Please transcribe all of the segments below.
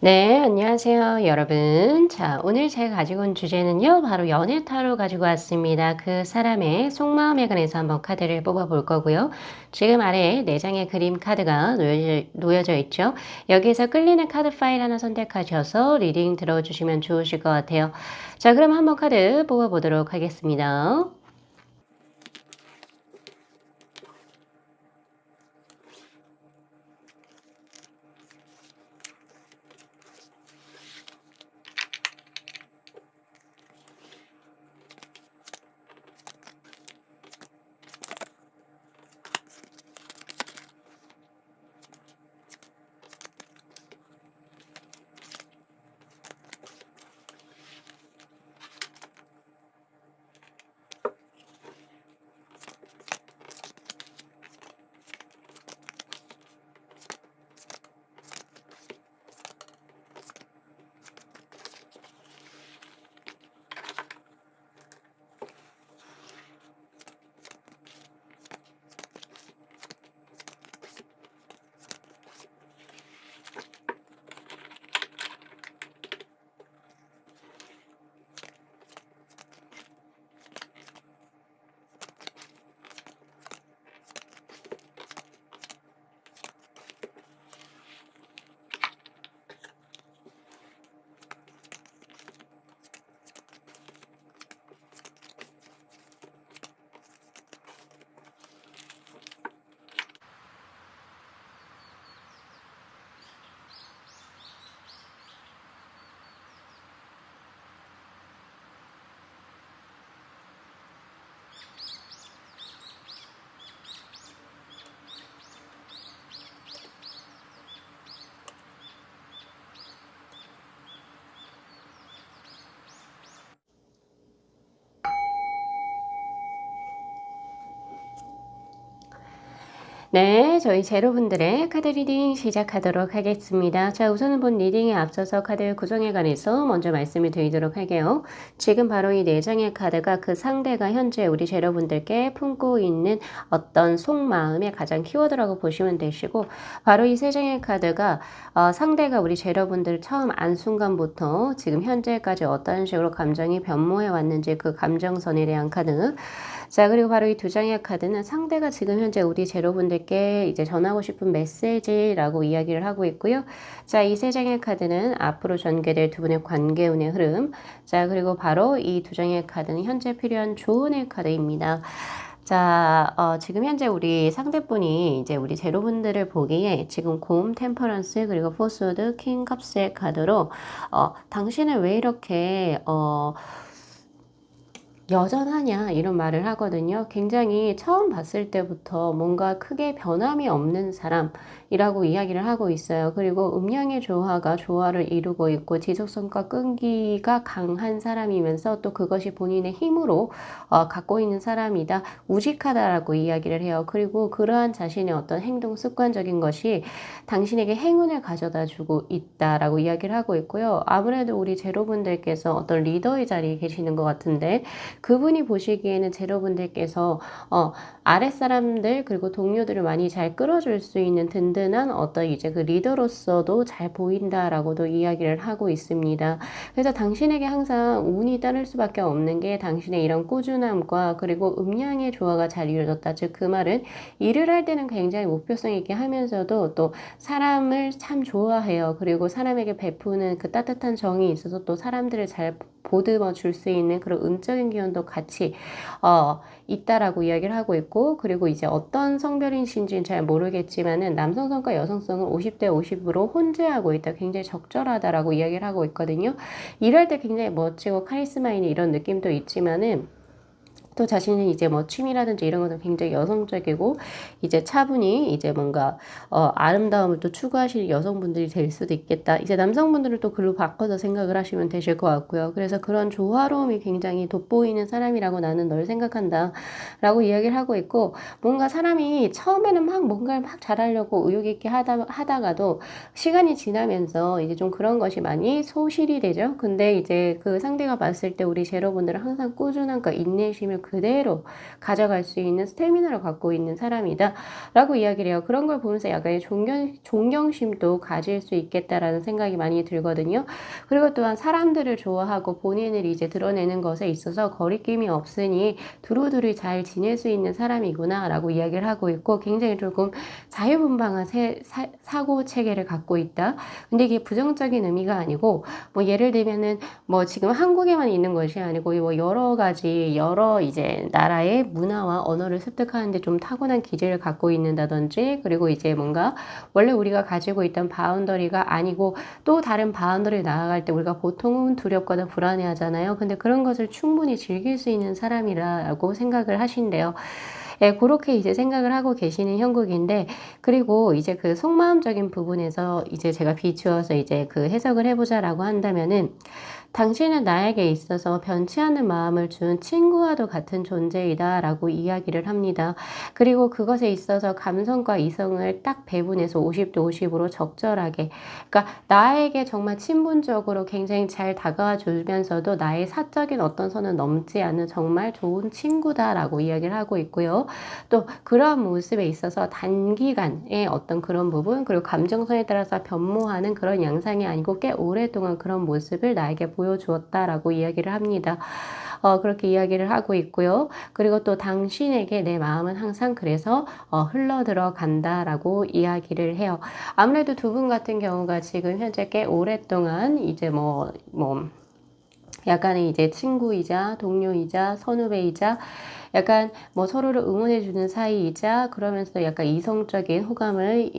네, 안녕하세요, 여러분. 자, 오늘 제가 가지고 온 주제는요, 바로 연애 타로 가지고 왔습니다. 그 사람의 속마음에 관해서 한번 카드를 뽑아볼 거고요. 지금 아래에 4장의 그림 카드가 놓여져 있죠. 여기에서 끌리는 카드 파일 하나 선택하셔서 리딩 들어주시면 좋으실 것 같아요. 자, 그럼 한번 카드 뽑아보도록 하겠습니다. 네, 저희 제로분들의 카드 리딩 시작하도록 하겠습니다. 자, 우선은 본 리딩에 앞서서 카드 구성에 관해서 먼저 말씀을 드리도록 할게요. 지금 바로 이 4장의 카드가 그 상대가 현재 우리 제로분들께 품고 있는 어떤 속마음의 가장 키워드라고 보시면 되시고, 바로 이 3장의 카드가 상대가 우리 제로분들을 처음 안 순간부터 지금 현재까지 어떤 식으로 감정이 변모해 왔는지 그 감정선에 대한 카드. 자, 그리고 바로 이 2장의 카드는 상대가 지금 현재 우리 제로분들께 이제 전하고 싶은 메시지라고 이야기를 하고 있고요. 자, 이 3장의 카드는 앞으로 전개될 두 분의 관계운의 흐름. 자, 그리고 바로 이 2장의 카드는 현재 필요한 조언의 카드입니다. 자, 지금 현재 우리 상대분이 이제 우리 제로분들을 보기에 지금 곰, 템퍼런스, 그리고 포스워드, 킹 컵스의 카드로, 당신은 왜 이렇게, 여전하냐 이런 말을 하거든요. 굉장히 처음 봤을 때부터 뭔가 크게 변함이 없는 사람이라고 이야기를 하고 있어요. 그리고 음양의 조화가 조화를 이루고 있고 지속성과 끈기가 강한 사람이면서 또 그것이 본인의 힘으로 갖고 있는 사람이다. 우직하다라고 이야기를 해요. 그리고 그러한 자신의 어떤 행동 습관적인 것이 당신에게 행운을 가져다 주고 있다라고 이야기를 하고 있고요. 아무래도 우리 제로분들께서 어떤 리더의 자리에 계시는 것 같은데 그분이 보시기에는 제로분들께서 아랫사람들 그리고 동료들을 많이 잘 끌어줄 수 있는 든든한 어떤 이제 그 리더로서도 잘 보인다라고도 이야기를 하고 있습니다. 그래서 당신에게 항상 운이 따를 수밖에 없는 게 당신의 이런 꾸준함과 그리고 음양의 조화가 잘 이루어졌다. 즉 그 말은 일을 할 때는 굉장히 목표성 있게 하면서도 또 사람을 참 좋아해요. 그리고 사람에게 베푸는 그 따뜻한 정이 있어서 또 사람들을 잘 보듬어 줄 수 있는 그런 음적인 기운도 같이 있다라고 이야기를 하고 있고, 그리고 이제 어떤 성별이신지는 잘 모르겠지만은 남성성과 여성성은 50대 50으로 혼재하고 있다. 굉장히 적절하다라고 이야기를 하고 있거든요. 일할 때 굉장히 멋지고 카리스마 있는 이런 느낌도 있지만은 또 자신은 이제 뭐 취미라든지 이런 것은 굉장히 여성적이고 이제 차분히 이제 뭔가 아름다움을 또 추구하실 여성분들이 될 수도 있겠다. 이제 남성분들은 또 글로 바꿔서 생각을 하시면 되실 것 같고요. 그래서 그런 조화로움이 굉장히 돋보이는 사람이라고 나는 널 생각한다 라고 이야기를 하고 있고, 뭔가 사람이 처음에는 막 뭔가를 막 잘하려고 의욕 있게 하다가도 시간이 지나면서 이제 좀 그런 것이 많이 소실이 되죠. 근데 이제 그 상대가 봤을 때 우리 제로분들은 항상 꾸준함과 인내심을 그대로 가져갈 수 있는 스태미나를 갖고 있는 사람이다 라고 이야기를 해요. 그런 걸 보면서 약간의 존경심도 가질 수 있겠다라는 생각이 많이 들거든요. 그리고 또한 사람들을 좋아하고 본인을 이제 드러내는 것에 있어서 거리낌이 없으니 두루두루 잘 지낼 수 있는 사람이구나 라고 이야기를 하고 있고, 굉장히 조금 자유분방한 사고 체계를 갖고 있다. 근데 이게 부정적인 의미가 아니고, 뭐 예를 들면은 뭐 지금 한국에만 있는 것이 아니고 뭐 여러 가지 여러 이제 나라의 문화와 언어를 습득하는데 좀 타고난 기질을 갖고 있는다든지, 그리고 이제 뭔가 원래 우리가 가지고 있던 바운더리가 아니고 또 다른 바운더리를 나아갈 때 우리가 보통은 두렵거나 불안해하잖아요. 근데 그런 것을 충분히 즐길 수 있는 사람이라고 생각을 하신대요. 예, 그렇게 이제 생각을 하고 계시는 형국인데, 그리고 이제 그 속마음적인 부분에서 이제 제가 비추어서 이제 그 해석을 해보자라고 한다면은, 당신은 나에게 있어서 변치 않는 마음을 준 친구와도 같은 존재이다 라고 이야기를 합니다. 그리고 그것에 있어서 감성과 이성을 딱 배분해서 50대 50으로 적절하게, 그러니까 나에게 정말 친분적으로 굉장히 잘 다가와 주면서도 나의 사적인 어떤 선을 넘지 않는 정말 좋은 친구다라고 이야기를 하고 있고요. 또 그러한 모습에 있어서 단기간의 어떤 그런 부분, 그리고 감정선에 따라서 변모하는 그런 양상이 아니고 꽤 오랫동안 그런 모습을 나에게 보여주었다라고 이야기를 합니다. 그렇게 이야기를 하고 있고요. 그리고 또 당신에게 내 마음은 항상 그래서 흘러들어 간다라고 이야기를 해요. 아무래도 두 분 같은 경우가 지금 현재 꽤 오랫동안 이제 약간의 이제 친구이자 동료이자 선후배이자 약간 뭐 서로를 응원해주는 사이이자, 그러면서 약간 이성적인 호감을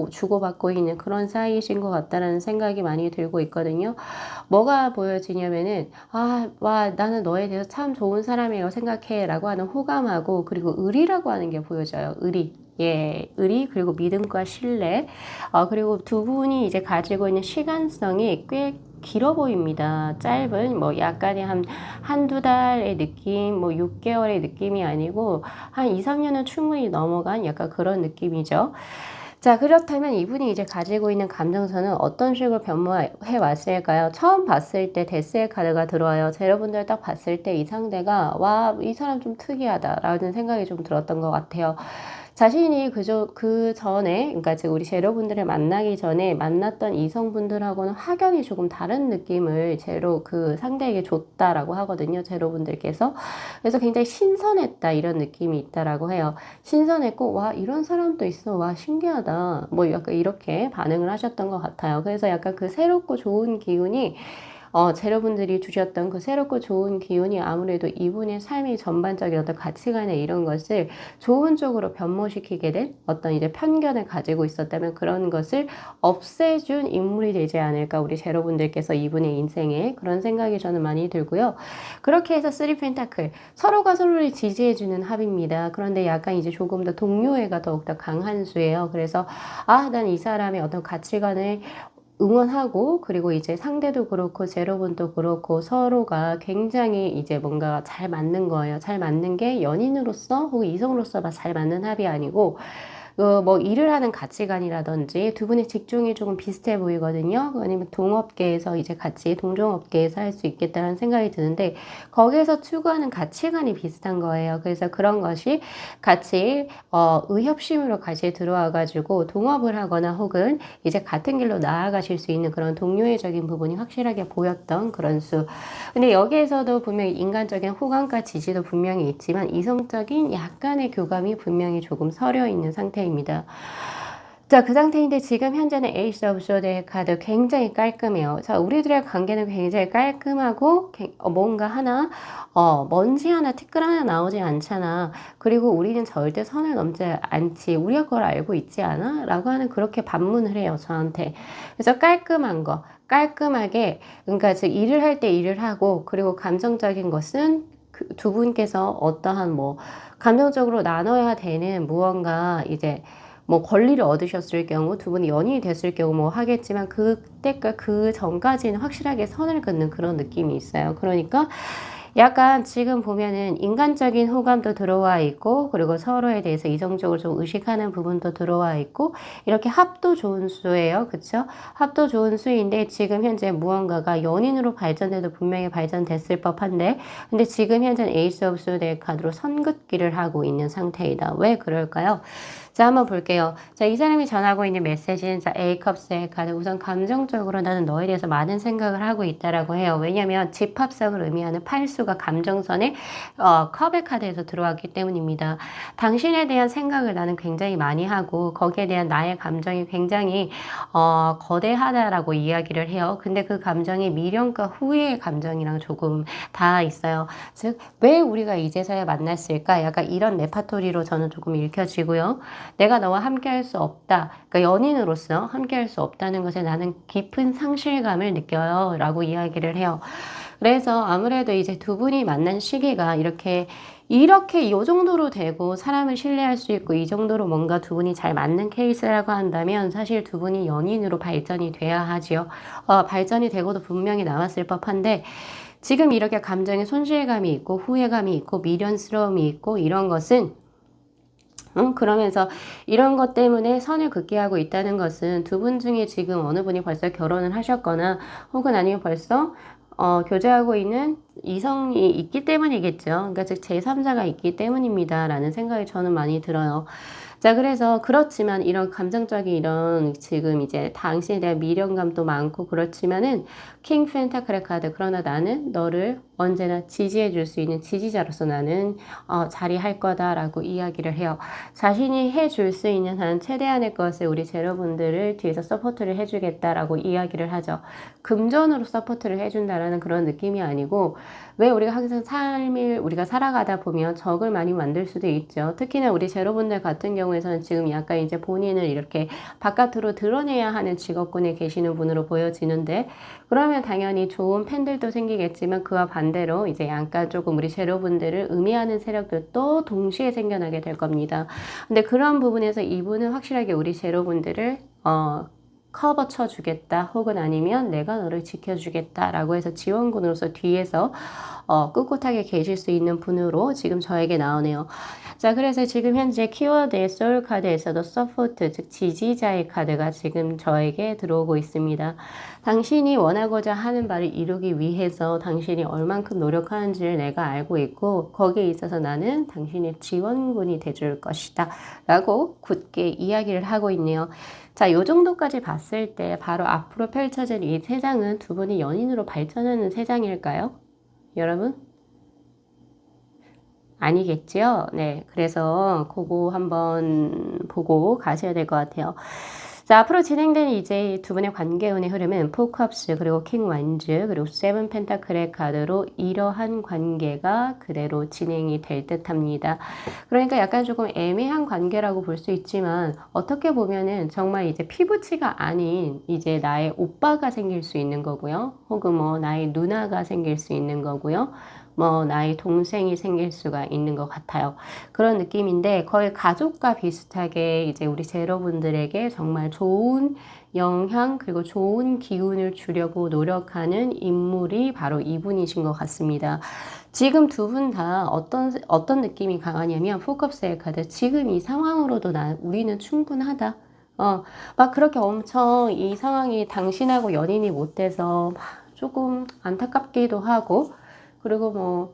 주고받고 있는 그런 사이이신 것 같다라는 생각이 많이 들고 있거든요. 뭐가 보여지냐면은, 와, 나는 너에 대해서 참 좋은 사람이라고 생각해 라고 하는 호감하고, 그리고 의리라고 하는 게 보여져요. 의리. 예, 의리, 그리고 믿음과 신뢰. 그리고 두 분이 이제 가지고 있는 시간성이 꽤 길어 보입니다. 짧은 뭐 약간의 한두 달의 느낌, 뭐 6개월의 느낌이 아니고 한 2, 3년은 충분히 넘어간 약간 그런 느낌이죠. 자, 그렇다면 이분이 이제 가지고 있는 감정선은 어떤 식으로 변모해 왔을까요? 처음 봤을 때 데스의 카드가 들어와요. 자, 여러분들 딱 봤을 때 이 상대가 와, 이 사람 좀 특이하다라는 생각이 좀 들었던 것 같아요. 자신이 그 전에, 그러니까 지금 우리 제로분들을 만나기 전에 만났던 이성분들하고는 확연히 조금 다른 느낌을 그 상대에게 줬다라고 하거든요. 제로분들께서. 그래서 굉장히 신선했다, 이런 느낌이 있다라고 해요. 신선했고, 와, 이런 사람도 있어. 와, 신기하다. 뭐 약간 이렇게 반응을 하셨던 것 같아요. 그래서 약간 그 새롭고 좋은 기운이 제로분들이 주셨던 그 새롭고 좋은 기운이 아무래도 이분의 삶의 전반적인 어떤 가치관에 이런 것을 좋은 쪽으로 변모시키게 된 어떤 이제 편견을 가지고 있었다면 그런 것을 없애준 인물이 되지 않을까, 우리 제로분들께서 이분의 인생에, 그런 생각이 저는 많이 들고요. 그렇게 해서 3 펜타클, 서로가 서로를 지지해주는 합입니다. 그런데 약간 이제 조금 더 동료애가 더욱더 강한 수예요. 그래서 난 이 사람의 어떤 가치관을 응원하고, 그리고 이제 상대도 그렇고 제로분도 그렇고 서로가 굉장히 이제 뭔가 잘 맞는 거예요. 잘 맞는 게 연인으로서 혹은 이성으로서 잘 맞는 합이 아니고, 뭐 일을 하는 가치관이라든지 두 분의 직종이 조금 비슷해 보이거든요. 아니면 동업계에서 이제 같이 동종업계에서 할 수 있겠다는 생각이 드는데, 거기에서 추구하는 가치관이 비슷한 거예요. 그래서 그런 것이 같이 의협심으로 같이 들어와가지고 동업을 하거나 혹은 이제 같은 길로 나아가실 수 있는 그런 동료애적인 부분이 확실하게 보였던 그런 수. 근데 여기에서도 분명히 인간적인 호감과 지지도 분명히 있지만 이성적인 약간의 교감이 분명히 조금 서려 있는 상태입니다. 자, 그 상태인데 지금 현재는 에이스 오브 소드의 카드 굉장히 깔끔해요. 자, 우리들의 관계는 굉장히 깔끔하고 뭔가 하나 먼지 하나 티끌 하나 나오지 않잖아. 그리고 우리는 절대 선을 넘지 않지. 우리가 그걸 알고 있지 않아? 라고 하는 그렇게 반문을 해요, 저한테. 그래서 깔끔한 거, 깔끔하게, 그러니까 즉 일을 할 때 일을 하고, 그리고 감정적인 것은 두 분께서 어떠한 감정적으로 나눠야 되는 무언가 이제 뭐 권리를 얻으셨을 경우, 두 분이 연인이 됐을 경우 뭐 하겠지만, 그때가 그 전까지는 확실하게 선을 긋는 그런 느낌이 있어요. 그러니까 약간 지금 보면은 인간적인 호감도 들어와 있고 그리고 서로에 대해서 이성적으로 좀 의식하는 부분도 들어와 있고 이렇게 합도 좋은 수예요. 그쵸? 합도 좋은 수인데 지금 현재 무언가가 연인으로 발전돼도 분명히 발전됐을 법한데 근데 지금 현재는 에이스 오브 소드의 카드로 선긋기를 하고 있는 상태이다. 왜 그럴까요? 자, 한번 볼게요. 자, 이 사람이 전하고 있는 메시지는 자, A컵스의 카드. 우선 감정적으로 나는 너에 대해서 많은 생각을 하고 있다라고 해요. 왜냐면 집합성을 의미하는 팔수가 감정선에 컵의 카드에서 들어왔기 때문입니다. 당신에 대한 생각을 나는 굉장히 많이 하고 거기에 대한 나의 감정이 굉장히 거대하다라고 이야기를 해요. 근데 그 감정이 미련과 후회의 감정이랑 조금 다 있어요. 즉, 왜 우리가 이제서야 만났을까? 약간 이런 레파토리로 저는 조금 읽혀지고요. 내가 너와 함께할 수 없다. 그러니까 연인으로서 함께할 수 없다는 것에 나는 깊은 상실감을 느껴요. 라고 이야기를 해요. 그래서 아무래도 이제 두 분이 만난 시기가 이렇게 이 정도로 되고 사람을 신뢰할 수 있고 이 정도로 뭔가 두 분이 잘 맞는 케이스라고 한다면 사실 두 분이 연인으로 발전이 돼야 하지요. 발전이 되고도 분명히 나왔을 법한데 지금 이렇게 감정의 손실감이 있고 후회감이 있고 미련스러움이 있고 이런 것은 그러면서 이런 것 때문에 선을 긋게 하고 있다는 것은 두 분 중에 지금 어느 분이 벌써 결혼을 하셨거나 혹은 아니면 벌써 교제하고 있는 이성이 있기 때문이겠죠. 그러니까 즉 제3자가 있기 때문입니다. 라는 생각이 저는 많이 들어요. 자, 그래서 그렇지만 이런 감정적인 이런 지금 이제 당신에 대한 미련감도 많고 그렇지만은 킹 펜타클의 카드 그러나 나는 너를 언제나 지지해 줄 수 있는 지지자로서 나는 자리할 거다라고 이야기를 해요. 자신이 해줄 수 있는 한 최대한의 것을 우리 제로분들을 뒤에서 서포트를 해주겠다라고 이야기를 하죠. 금전으로 서포트를 해준다라는 그런 느낌이 아니고 왜 우리가 항상 삶을 우리가 살아가다 보면 적을 많이 만들 수도 있죠. 특히나 우리 제로분들 같은 경우에서는 지금 약간 이제 본인을 이렇게 바깥으로 드러내야 하는 직업군에 계시는 분으로 보여지는데 그러면 당연히 좋은 팬들도 생기겠지만 그와 반대로 이제 약간 조금 우리 제로분들을 음해하는 세력들도 동시에 생겨나게 될 겁니다. 근데 그런 부분에서 이분은 확실하게 우리 제로분들을 커버 쳐주겠다 혹은 아니면 내가 너를 지켜주겠다라고 해서 지원군으로서 뒤에서 꿋꿋하게 계실 수 있는 분으로 지금 저에게 나오네요. 자, 그래서 지금 현재 키워드의 소울 카드에서도 서포트, 즉 지지자의 카드가 지금 저에게 들어오고 있습니다. 당신이 원하고자 하는 바를 이루기 위해서 당신이 얼만큼 노력하는지를 내가 알고 있고 거기에 있어서 나는 당신의 지원군이 돼줄 것이다 라고 굳게 이야기를 하고 있네요. 자, 요 정도까지 봤을 때 바로 앞으로 펼쳐질 이 세 장은 두 분이 연인으로 발전하는 세 장일까요? 여러분? 아니겠죠? 네. 그래서 그거 한번 보고 가셔야 될 것 같아요. 자, 앞으로 진행되는 이제 두 분의 관계운의 흐름은 포컵스 그리고 킹 완즈 그리고 세븐 펜타클의 카드로 이러한 관계가 그대로 진행이 될 듯합니다. 그러니까 약간 조금 애매한 관계라고 볼 수 있지만 어떻게 보면은 정말 이제 피부치가 아닌 이제 나의 오빠가 생길 수 있는 거고요. 혹은 뭐 나의 누나가 생길 수 있는 거고요. 뭐 나의 동생이 생길 수가 있는 것 같아요. 그런 느낌인데 거의 가족과 비슷하게 이제 우리 제로분들에게 정말 좋은 영향 그리고 좋은 기운을 주려고 노력하는 인물이 바로 이분이신 것 같습니다. 지금 두 분 다 어떤 느낌이 강하냐면 포컵스의 카드 지금 이 상황으로도 우리는 충분하다. 막 그렇게 엄청 이 상황이 당신하고 연인이 못 돼서 막 조금 안타깝기도 하고 그리고 뭐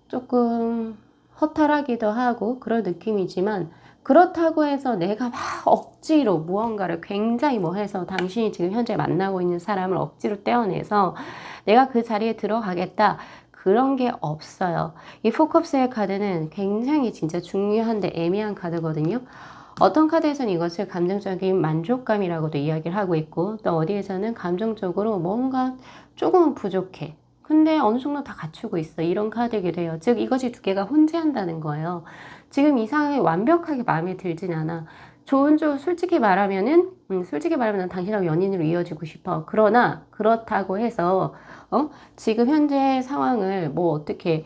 조금 허탈하기도 하고 그런 느낌이지만 그렇다고 해서 내가 막 억지로 무언가를 굉장히 뭐 해서 당신이 지금 현재 만나고 있는 사람을 억지로 떼어내서 내가 그 자리에 들어가겠다. 그런 게 없어요. 이 포컵스의 카드는 굉장히 진짜 중요한데 애매한 카드거든요. 어떤 카드에서는 이것을 감정적인 만족감이라고도 이야기를 하고 있고 또 어디에서는 감정적으로 뭔가 조금은 부족해. 근데 어느 정도 다 갖추고 있어. 이런 카드이기도 해요. 즉 이것이 두 개가 혼재한다는 거예요. 지금 이 상황이 완벽하게 마음에 들진 않아. 솔직히 말하면은 솔직히 말하면 난 당신하고 연인으로 이어지고 싶어. 그러나 그렇다고 해서 지금 현재 상황을 뭐 어떻게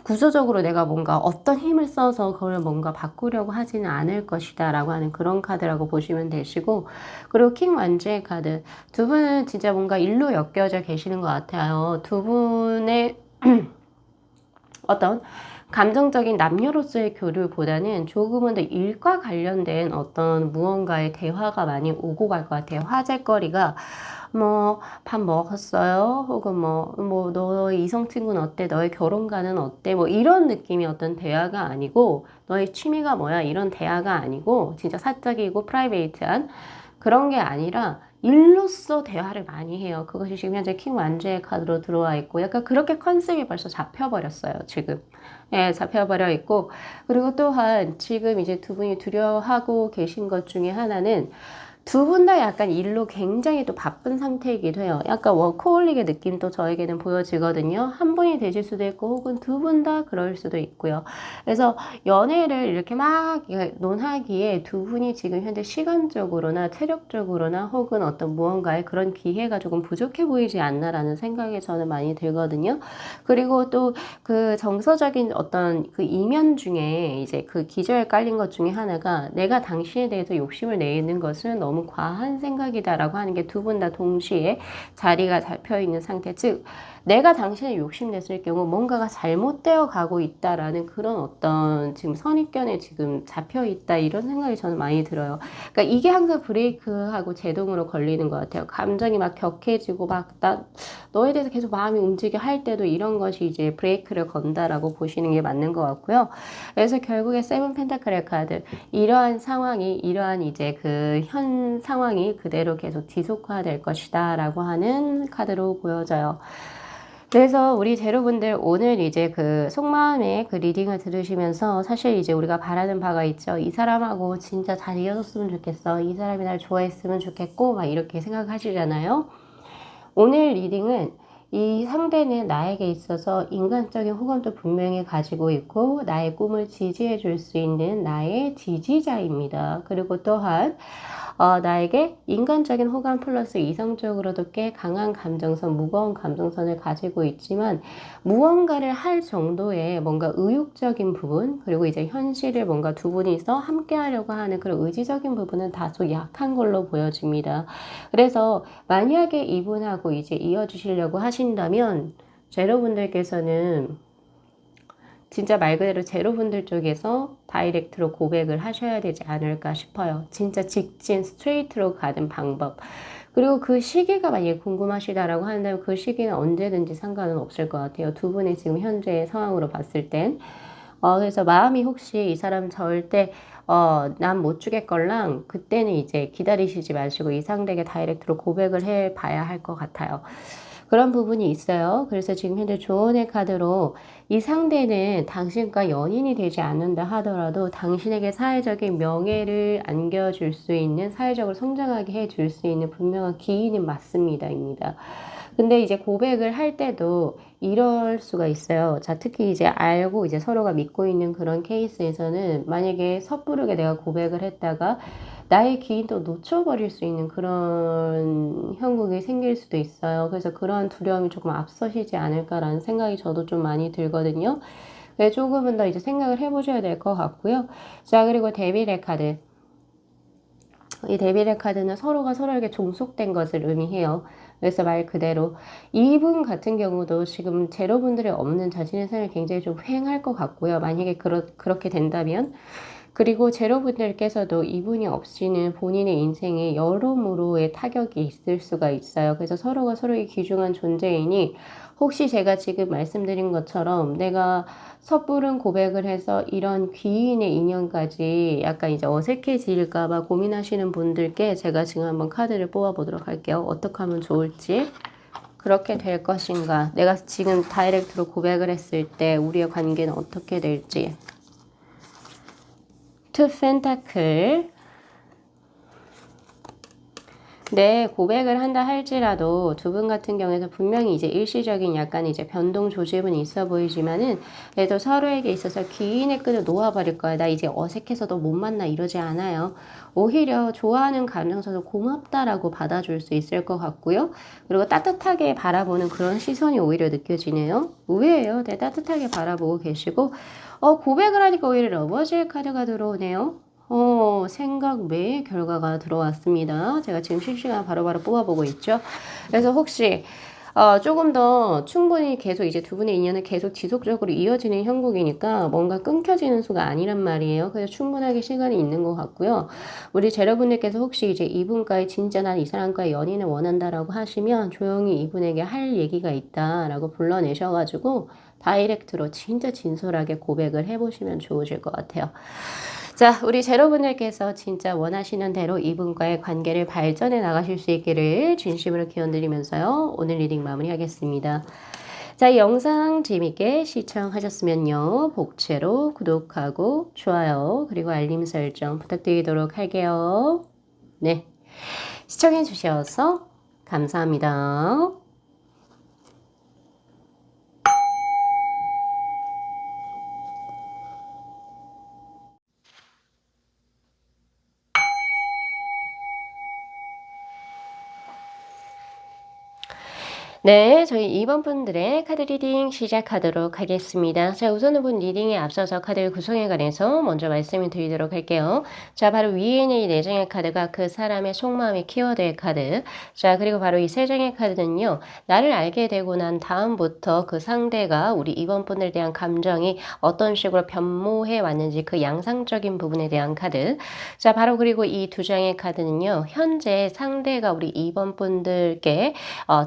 구조적으로 내가 뭔가 어떤 힘을 써서 그걸 뭔가 바꾸려고 하지는 않을 것이다 라고 하는 그런 카드라고 보시면 되시고 그리고 킹 완즈의 카드 두 분은 진짜 뭔가 일로 엮여져 계시는 것 같아요. 두 분의 어떤 감정적인 남녀로서의 교류보다는 조금은 더 일과 관련된 어떤 무언가의 대화가 많이 오고 갈 것 같아요. 화제거리가 뭐 밥 먹었어요? 혹은 너의 이성 친구는 어때? 너의 결혼관은 어때? 뭐 이런 느낌의 어떤 대화가 아니고 너의 취미가 뭐야? 이런 대화가 아니고 진짜 사적이고 프라이베이트한 그런 게 아니라 일로서 대화를 많이 해요. 그것이 지금 현재 킹 완주의 카드로 들어와 있고 약간 그렇게 컨셉이 벌써 잡혀버렸어요. 지금. 예, 잡혀버려 있고 그리고 또한 지금 이제 두 분이 두려워하고 계신 것 중에 하나는 두 분 다 약간 일로 굉장히 또 바쁜 상태이기도 해요. 약간 워커홀릭의 느낌도 저에게는 보여지거든요. 한 분이 되실 수도 있고 혹은 두 분 다 그럴 수도 있고요. 그래서 연애를 이렇게 막 논하기에 두 분이 지금 현재 시간적으로나 체력적으로나 혹은 어떤 무언가의 그런 기회가 조금 부족해 보이지 않나라는 생각이 저는 많이 들거든요. 그리고 또 그 정서적인 어떤 그 이면 중에 이제 그 기저에 깔린 것 중에 하나가 내가 당신에 대해서 욕심을 내는 것은 너무 과한 생각이다라고 하는 게 두 분 다 동시에 자리가 잡혀 있는 상태. 즉, 내가 당신을 욕심냈을 경우 뭔가가 잘못되어 가고 있다라는 그런 어떤 지금 선입견에 지금 잡혀 있다 이런 생각이 저는 많이 들어요. 그러니까 이게 항상 브레이크하고 제동으로 걸리는 것 같아요. 감정이 막 격해지고 너에 대해서 계속 마음이 움직여 할 때도 이런 것이 이제 브레이크를 건다라고 보시는 게 맞는 것 같고요. 그래서 결국에 세븐 펜타클의 카드 이러한 상황이 이러한 이제 그 현 상황이 그대로 계속 지속화될 것이다 라고 하는 카드로 보여져요. 그래서 우리 제로분들 오늘 이제 그 속마음의 그 리딩을 들으시면서 사실 이제 우리가 바라는 바가 있죠. 이 사람하고 진짜 잘 이어졌으면 좋겠어. 이 사람이 날 좋아했으면 좋겠고 막 이렇게 생각하시잖아요. 오늘 리딩은 이 상대는 나에게 있어서 인간적인 호감도 분명히 가지고 있고 나의 꿈을 지지해 줄 수 있는 나의 지지자입니다. 그리고 또한 나에게 인간적인 호감 플러스 이성적으로도 꽤 강한 감정선, 무거운 감정선을 가지고 있지만 무언가를 할 정도의 뭔가 의욕적인 부분 그리고 이제 현실을 뭔가 두 분이서 함께 하려고 하는 그런 의지적인 부분은 다소 약한 걸로 보여집니다. 그래서 만약에 이분하고 이제 이어주시려고 하신다면 제로분들께서는 진짜 말 그대로 제로분들 쪽에서 다이렉트로 고백을 하셔야 되지 않을까 싶어요. 진짜 직진 스트레이트로 가는 방법. 그리고 그 시기가 만약에 궁금하시다라고 한다면 그 시기는 언제든지 상관은 없을 것 같아요. 두 분의 지금 현재 상황으로 봤을 땐. 그래서 마음이 혹시 이 사람 절대 난 못 주겠걸랑 그때는 이제 기다리시지 마시고 이 상대에게 다이렉트로 고백을 해 봐야 할 것 같아요. 그런 부분이 있어요. 그래서 지금 현재 조언의 카드로 이 상대는 당신과 연인이 되지 않는다 하더라도 당신에게 사회적인 명예를 안겨줄 수 있는 사회적으로 성장하게 해줄 수 있는 분명한 기인은 맞습니다입니다. 근데 이제 고백을 할 때도 이럴 수가 있어요. 자, 특히 이제 알고 이제 서로가 믿고 있는 그런 케이스에서는 만약에 섣부르게 내가 고백을 했다가 나의 기인도 놓쳐버릴 수 있는 그런 형국이 생길 수도 있어요. 그래서 그런 두려움이 조금 앞서시지 않을까라는 생각이 저도 좀 많이 들거든요. 그래서 조금은 더 이제 생각을 해보셔야 될 것 같고요. 자, 그리고 데빌의 카드. 이 데빌의 카드는 서로가 서로에게 종속된 것을 의미해요. 그래서 말 그대로 이분 같은 경우도 지금 제로분들이 없는 자신의 삶을 굉장히 좀 휑할 것 같고요. 만약에 그렇게 된다면 그리고 제로분들께서도 이분이 없이는 본인의 인생에 여러모로의 타격이 있을 수가 있어요. 그래서 서로가 서로의 귀중한 존재이니 혹시 제가 지금 말씀드린 것처럼 내가 섣부른 고백을 해서 이런 귀인의 인연까지 약간 이제 어색해질까봐 고민하시는 분들께 제가 지금 한번 카드를 뽑아보도록 할게요. 어떻게 하면 좋을지. 그렇게 될 것인가. 내가 지금 다이렉트로 고백을 했을 때 우리의 관계는 어떻게 될지. 투 펜타클. 네, 고백을 한다 할지라도 두 분 같은 경우에는 분명히 이제 일시적인 약간 이제 변동 조짐은 있어 보이지만은 그래도 서로에게 있어서 기인의 끈을 놓아버릴 거야. 나 이제 어색해서도 못 만나 이러지 않아요. 오히려 좋아하는 감정서도 고맙다라고 받아줄 수 있을 것 같고요. 그리고 따뜻하게 바라보는 그런 시선이 오히려 느껴지네요. 의외예요. 네, 따뜻하게 바라보고 계시고 고백을 하니까 오히려 러버즈의 카드가 들어오네요. 생각 외의 결과가 들어왔습니다. 제가 지금 실시간 바로바로 뽑아보고 있죠. 그래서 혹시 조금 더 충분히 계속 이제 두 분의 인연은 계속 지속적으로 이어지는 형국이니까 뭔가 끊겨지는 수가 아니란 말이에요. 그래서 충분하게 시간이 있는 것 같고요. 우리 제러분들께서 혹시 이제 이분과의 진짜 난 이 사람과의 연인을 원한다라고 하시면 조용히 이분에게 할 얘기가 있다라고 불러내셔가지고 다이렉트로 진짜 진솔하게 고백을 해보시면 좋으실 것 같아요. 자, 우리 제러분들께서 진짜 원하시는 대로 이분과의 관계를 발전해 나가실 수 있기를 진심으로 기원드리면서요. 오늘 리딩 마무리하겠습니다. 자, 이 영상 재밌게 시청하셨으면요. 복채로 구독하고 좋아요 그리고 알림 설정 부탁드리도록 할게요. 네, 시청해 주셔서 감사합니다. 네, 저희 2번 분들의 카드 리딩 시작하도록 하겠습니다. 자, 우선은 본 리딩에 앞서서 카드 구성에 관해서 먼저 말씀을 드리도록 할게요. 자, 바로 위에 있는 이 4장의 카드가 그 사람의 속마음이 키워드의 카드. 자, 그리고 바로 이 3장의 카드는요. 나를 알게 되고 난 다음부터 그 상대가 우리 2번 분들에 대한 감정이 어떤 식으로 변모해 왔는지 그 양상적인 부분에 대한 카드. 자, 바로 그리고 이 2장의 카드는요. 현재 상대가 우리 2번 분들께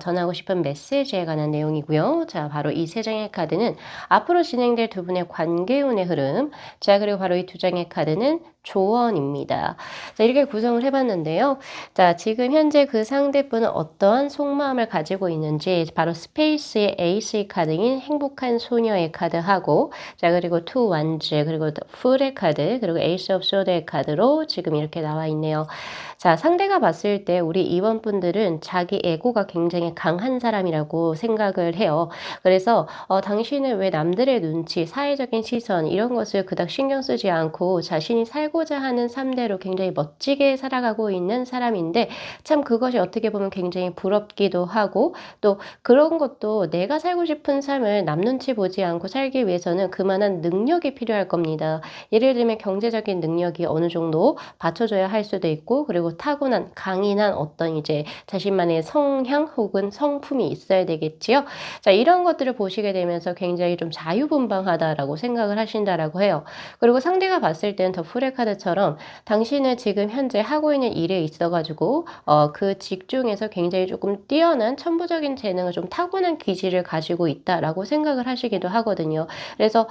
전하고 싶은 메시지에 관한 내용이고요. 자, 바로 이 3장의 카드는 앞으로 진행될 두 분의 관계운의 흐름. 자, 그리고 바로 이 2장의 카드는 조언입니다. 자, 이렇게 구성을 해봤는데요. 자, 지금 현재 그 상대분은 어떠한 속마음을 가지고 있는지 바로 스페이스의 에이스의 카드인 행복한 소녀의 카드하고 자, 그리고 투 완즈 그리고 풀의 카드 그리고 에이스 오브 소드의 카드로 지금 이렇게 나와 있네요. 자, 상대가 봤을 때 우리 2번 분들은 자기 에고가 굉장히 강한 사람이라고 생각을 해요. 그래서 당신은 왜 남들의 눈치, 사회적인 시선 이런 것을 그닥 신경 쓰지 않고 자신이 살고자 하는 삶대로 굉장히 멋지게 살아가고 있는 사람인데 참 그것이 어떻게 보면 굉장히 부럽기도 하고 또 그런 것도 내가 살고 싶은 삶을 남 눈치 보지 않고 살기 위해서는 그만한 능력이 필요할 겁니다. 예를 들면 경제적인 능력이 어느 정도 받쳐줘야 할 수도 있고 그리고 타고난 강인한 어떤 이제 자신만의 성향 혹은 성품이 있어야 되겠지요. 자, 이런 것들을 보시게 되면서 굉장히 좀 자유분방하다라고 생각을 하신다라고 해요. 그리고 상대가 봤을 때는 더 풀의 카드처럼 당신은 지금 현재 하고 있는 일에 있어가지고 그 직종에서 굉장히 조금 뛰어난 천부적인 재능을 좀 타고난 기질을 가지고 있다라고 생각을 하시기도 하거든요. 그래서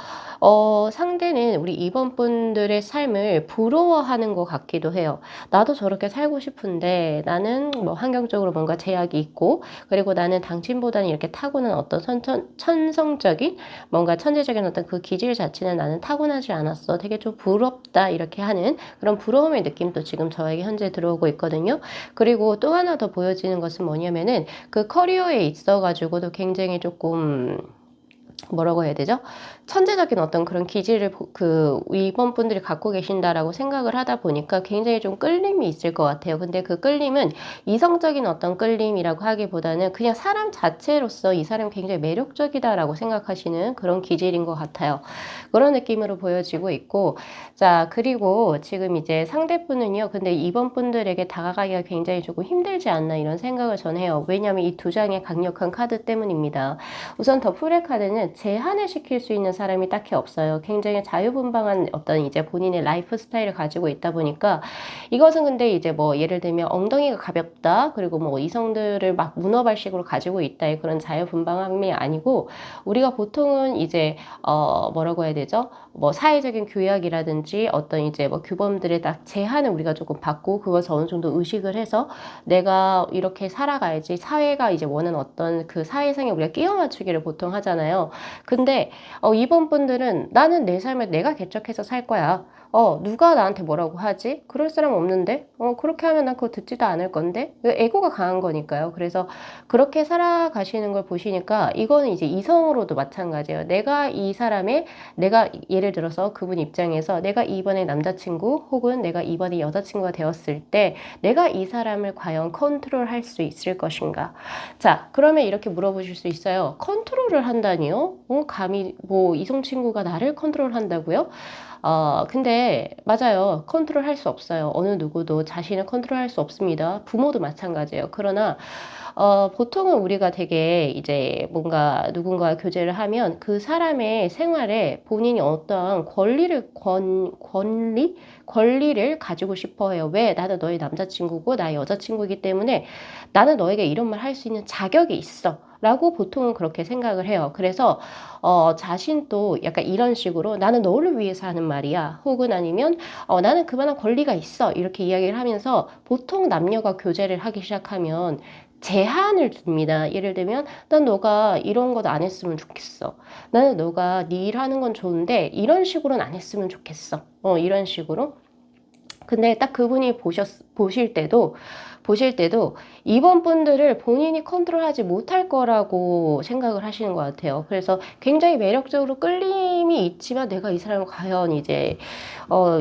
상대는 우리 2번 분들의 삶을 부러워하는 것 같기도 해요. 나도 저렇게 살고 싶은데 나는 뭐 환경적으로 뭔가 제약이 있고 그리고 나는 당신보다는 이렇게 타고난 어떤 천성적인 뭔가 천재적인 어떤 그 기질 자체는 나는 타고나지 않았어. 되게 좀 부럽다 이렇게 하는 그런 부러움의 느낌도 지금 저에게 현재 들어오고 있거든요. 그리고 또 하나 더 보여지는 것은 뭐냐면은 그 커리어에 있어가지고도 굉장히 조금 뭐라고 해야 되죠? 천재적인 어떤 그런 기질을 그 이번 분들이 갖고 계신다라고 생각을 하다 보니까 굉장히 좀 끌림이 있을 것 같아요. 근데 그 끌림은 이성적인 어떤 끌림이라고 하기보다는 그냥 사람 자체로서 이 사람이 굉장히 매력적이다라고 생각하시는 그런 기질인 것 같아요. 그런 느낌으로 보여지고 있고 자, 그리고 지금 이제 상대분은요. 근데 이번 분들에게 다가가기가 굉장히 조금 힘들지 않나 이런 생각을 전해요. 왜냐하면 이 2장의 강력한 카드 때문입니다. 우선 더 풀의 카드는 제한을 시킬 수 있는 사람이 딱히 없어요. 굉장히 자유분방한 어떤 이제 본인의 라이프 스타일을 가지고 있다 보니까 이것은 근데 이제 뭐 예를 들면 엉덩이가 가볍다 그리고 뭐 이성들을 막 문어발식으로 가지고 있다의 그런 자유분방함이 아니고 우리가 보통은 이제 뭐라고 해야 되죠? 뭐 사회적인 규약이라든지 어떤 이제 뭐 규범들의 딱 제한을 우리가 조금 받고 그것을 어느 정도 의식을 해서 내가 이렇게 살아가야지 사회가 이제 원하는 어떤 그 사회상에 우리가 끼워 맞추기를 보통 하잖아요. 근데 이번 분들은 나는 내 삶을 내가 개척해서 살 거야. 누가 나한테 뭐라고 하지? 그럴 사람 없는데? 그렇게 하면 난 그거 듣지도 않을 건데? 에고가 강한 거니까요. 그래서 그렇게 살아가시는 걸 보시니까 이거는 이제 이성으로도 마찬가지예요. 내가 이 사람의 내가 예를 들어서 그분 입장에서 내가 이번에 남자친구 혹은 내가 이번에 여자친구가 되었을 때 내가 이 사람을 과연 컨트롤할 수 있을 것인가? 자, 그러면 이렇게 물어보실 수 있어요. 컨트롤을 한다니요? 감히 뭐 이성 친구가 나를 컨트롤한다고요? 근데 맞아요. 컨트롤할 수 없어요. 어느 누구도 자신을 컨트롤할 수 없습니다. 부모도 마찬가지예요. 그러나 보통은 우리가 되게 이제 뭔가 누군가와 교제를 하면 그 사람의 생활에 본인이 어떠한 권리를 가지고 싶어 해요. 왜? 나는 너의 남자친구고 나의 여자친구이기 때문에 나는 너에게 이런 말 할 수 있는 자격이 있어. 라고 보통은 그렇게 생각을 해요. 그래서 자신도 약간 이런 식으로 나는 너를 위해서 하는 말이야. 혹은 아니면 나는 그만한 권리가 있어. 이렇게 이야기를 하면서 보통 남녀가 교제를 하기 시작하면 제한을 줍니다. 예를 들면 난 너가 이런 것 안 했으면 좋겠어. 나는 너가 네 일하는 건 좋은데 이런 식으로는 안 했으면 좋겠어. 이런 식으로. 근데 딱 그분이 보실 때도 이번 분들을 본인이 컨트롤하지 못할 거라고 생각을 하시는 것 같아요. 그래서 굉장히 매력적으로 끌림이 있지만 내가 이 사람을 과연 이제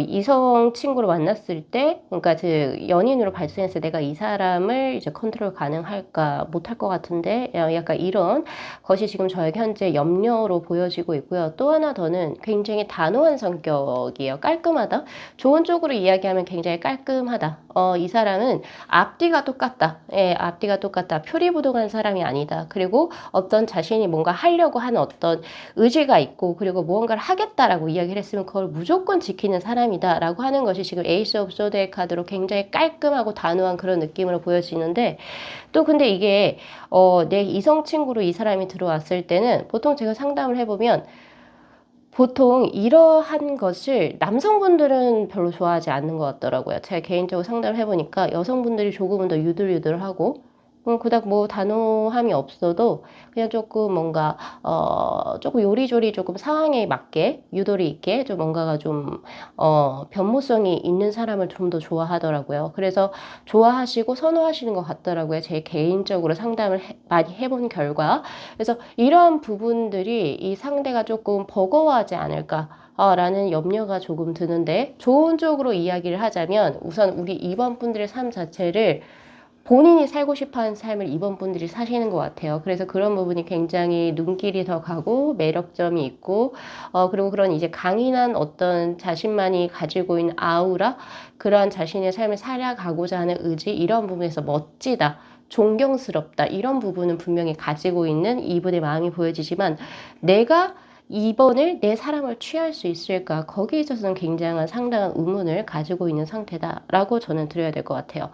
이성 친구로 만났을 때, 그러니까 그 연인으로 발전했을 때 내가 이 사람을 이제 컨트롤 가능할까 못할 것 같은데 약간 이런 것이 지금 저에게 현재 염려로 보여지고 있고요. 또 하나 더는 굉장히 단호한 성격이에요. 깔끔하다. 좋은 쪽으로 이야기하면 굉장히 깔끔하다. 이 사람은 앞뒤가 똑같다. 예, 앞뒤가 똑같다. 표리부동한 사람이 아니다. 그리고 어떤 자신이 뭔가 하려고 하는 어떤 의지가 있고, 그리고 무언가를 하겠다라고 이야기를 했으면 그걸 무조건 지키는 사람이다. 라고 하는 것이 지금 에이스 오브 소드의 카드로 굉장히 깔끔하고 단호한 그런 느낌으로 보여지는데, 또 근데 이게, 내 이성 친구로 이 사람이 들어왔을 때는 보통 제가 상담을 해보면 보통 이러한 것을 남성분들은 별로 좋아하지 않는 것 같더라고요. 제가 개인적으로 상담을 해보니까 여성분들이 조금은 더 유들유들하고 그닥 뭐 단호함이 없어도 그냥 조금 뭔가 조금 요리조리 조금 상황에 맞게 유도리 있게 좀 뭔가가 좀 변모성이 있는 사람을 좀 더 좋아하더라고요. 그래서 좋아하시고 선호하시는 것 같더라고요. 제 개인적으로 상담을 많이 해본 결과. 그래서 이러한 부분들이 이 상대가 조금 버거워하지 않을까 라는 염려가 조금 드는데, 좋은 쪽으로 이야기를 하자면 우선 우리 2번 분들의 삶 자체를 본인이 살고 싶어하는 삶을 이번 분들이 사시는 것 같아요. 그래서 그런 부분이 굉장히 눈길이 더 가고 매력점이 있고, 그리고 그런 이제 강인한 어떤 자신만이 가지고 있는 아우라, 그러한 자신의 삶을 살아가고자 하는 의지, 이런 부분에서 멋지다. 존경스럽다. 이런 부분은 분명히 가지고 있는 이분의 마음이 보여지지만, 내가 2번을 내 사랑을 취할 수 있을까? 거기에 있어서는 굉장한 상당한 의문을 가지고 있는 상태다라고 저는 드려야 될 것 같아요.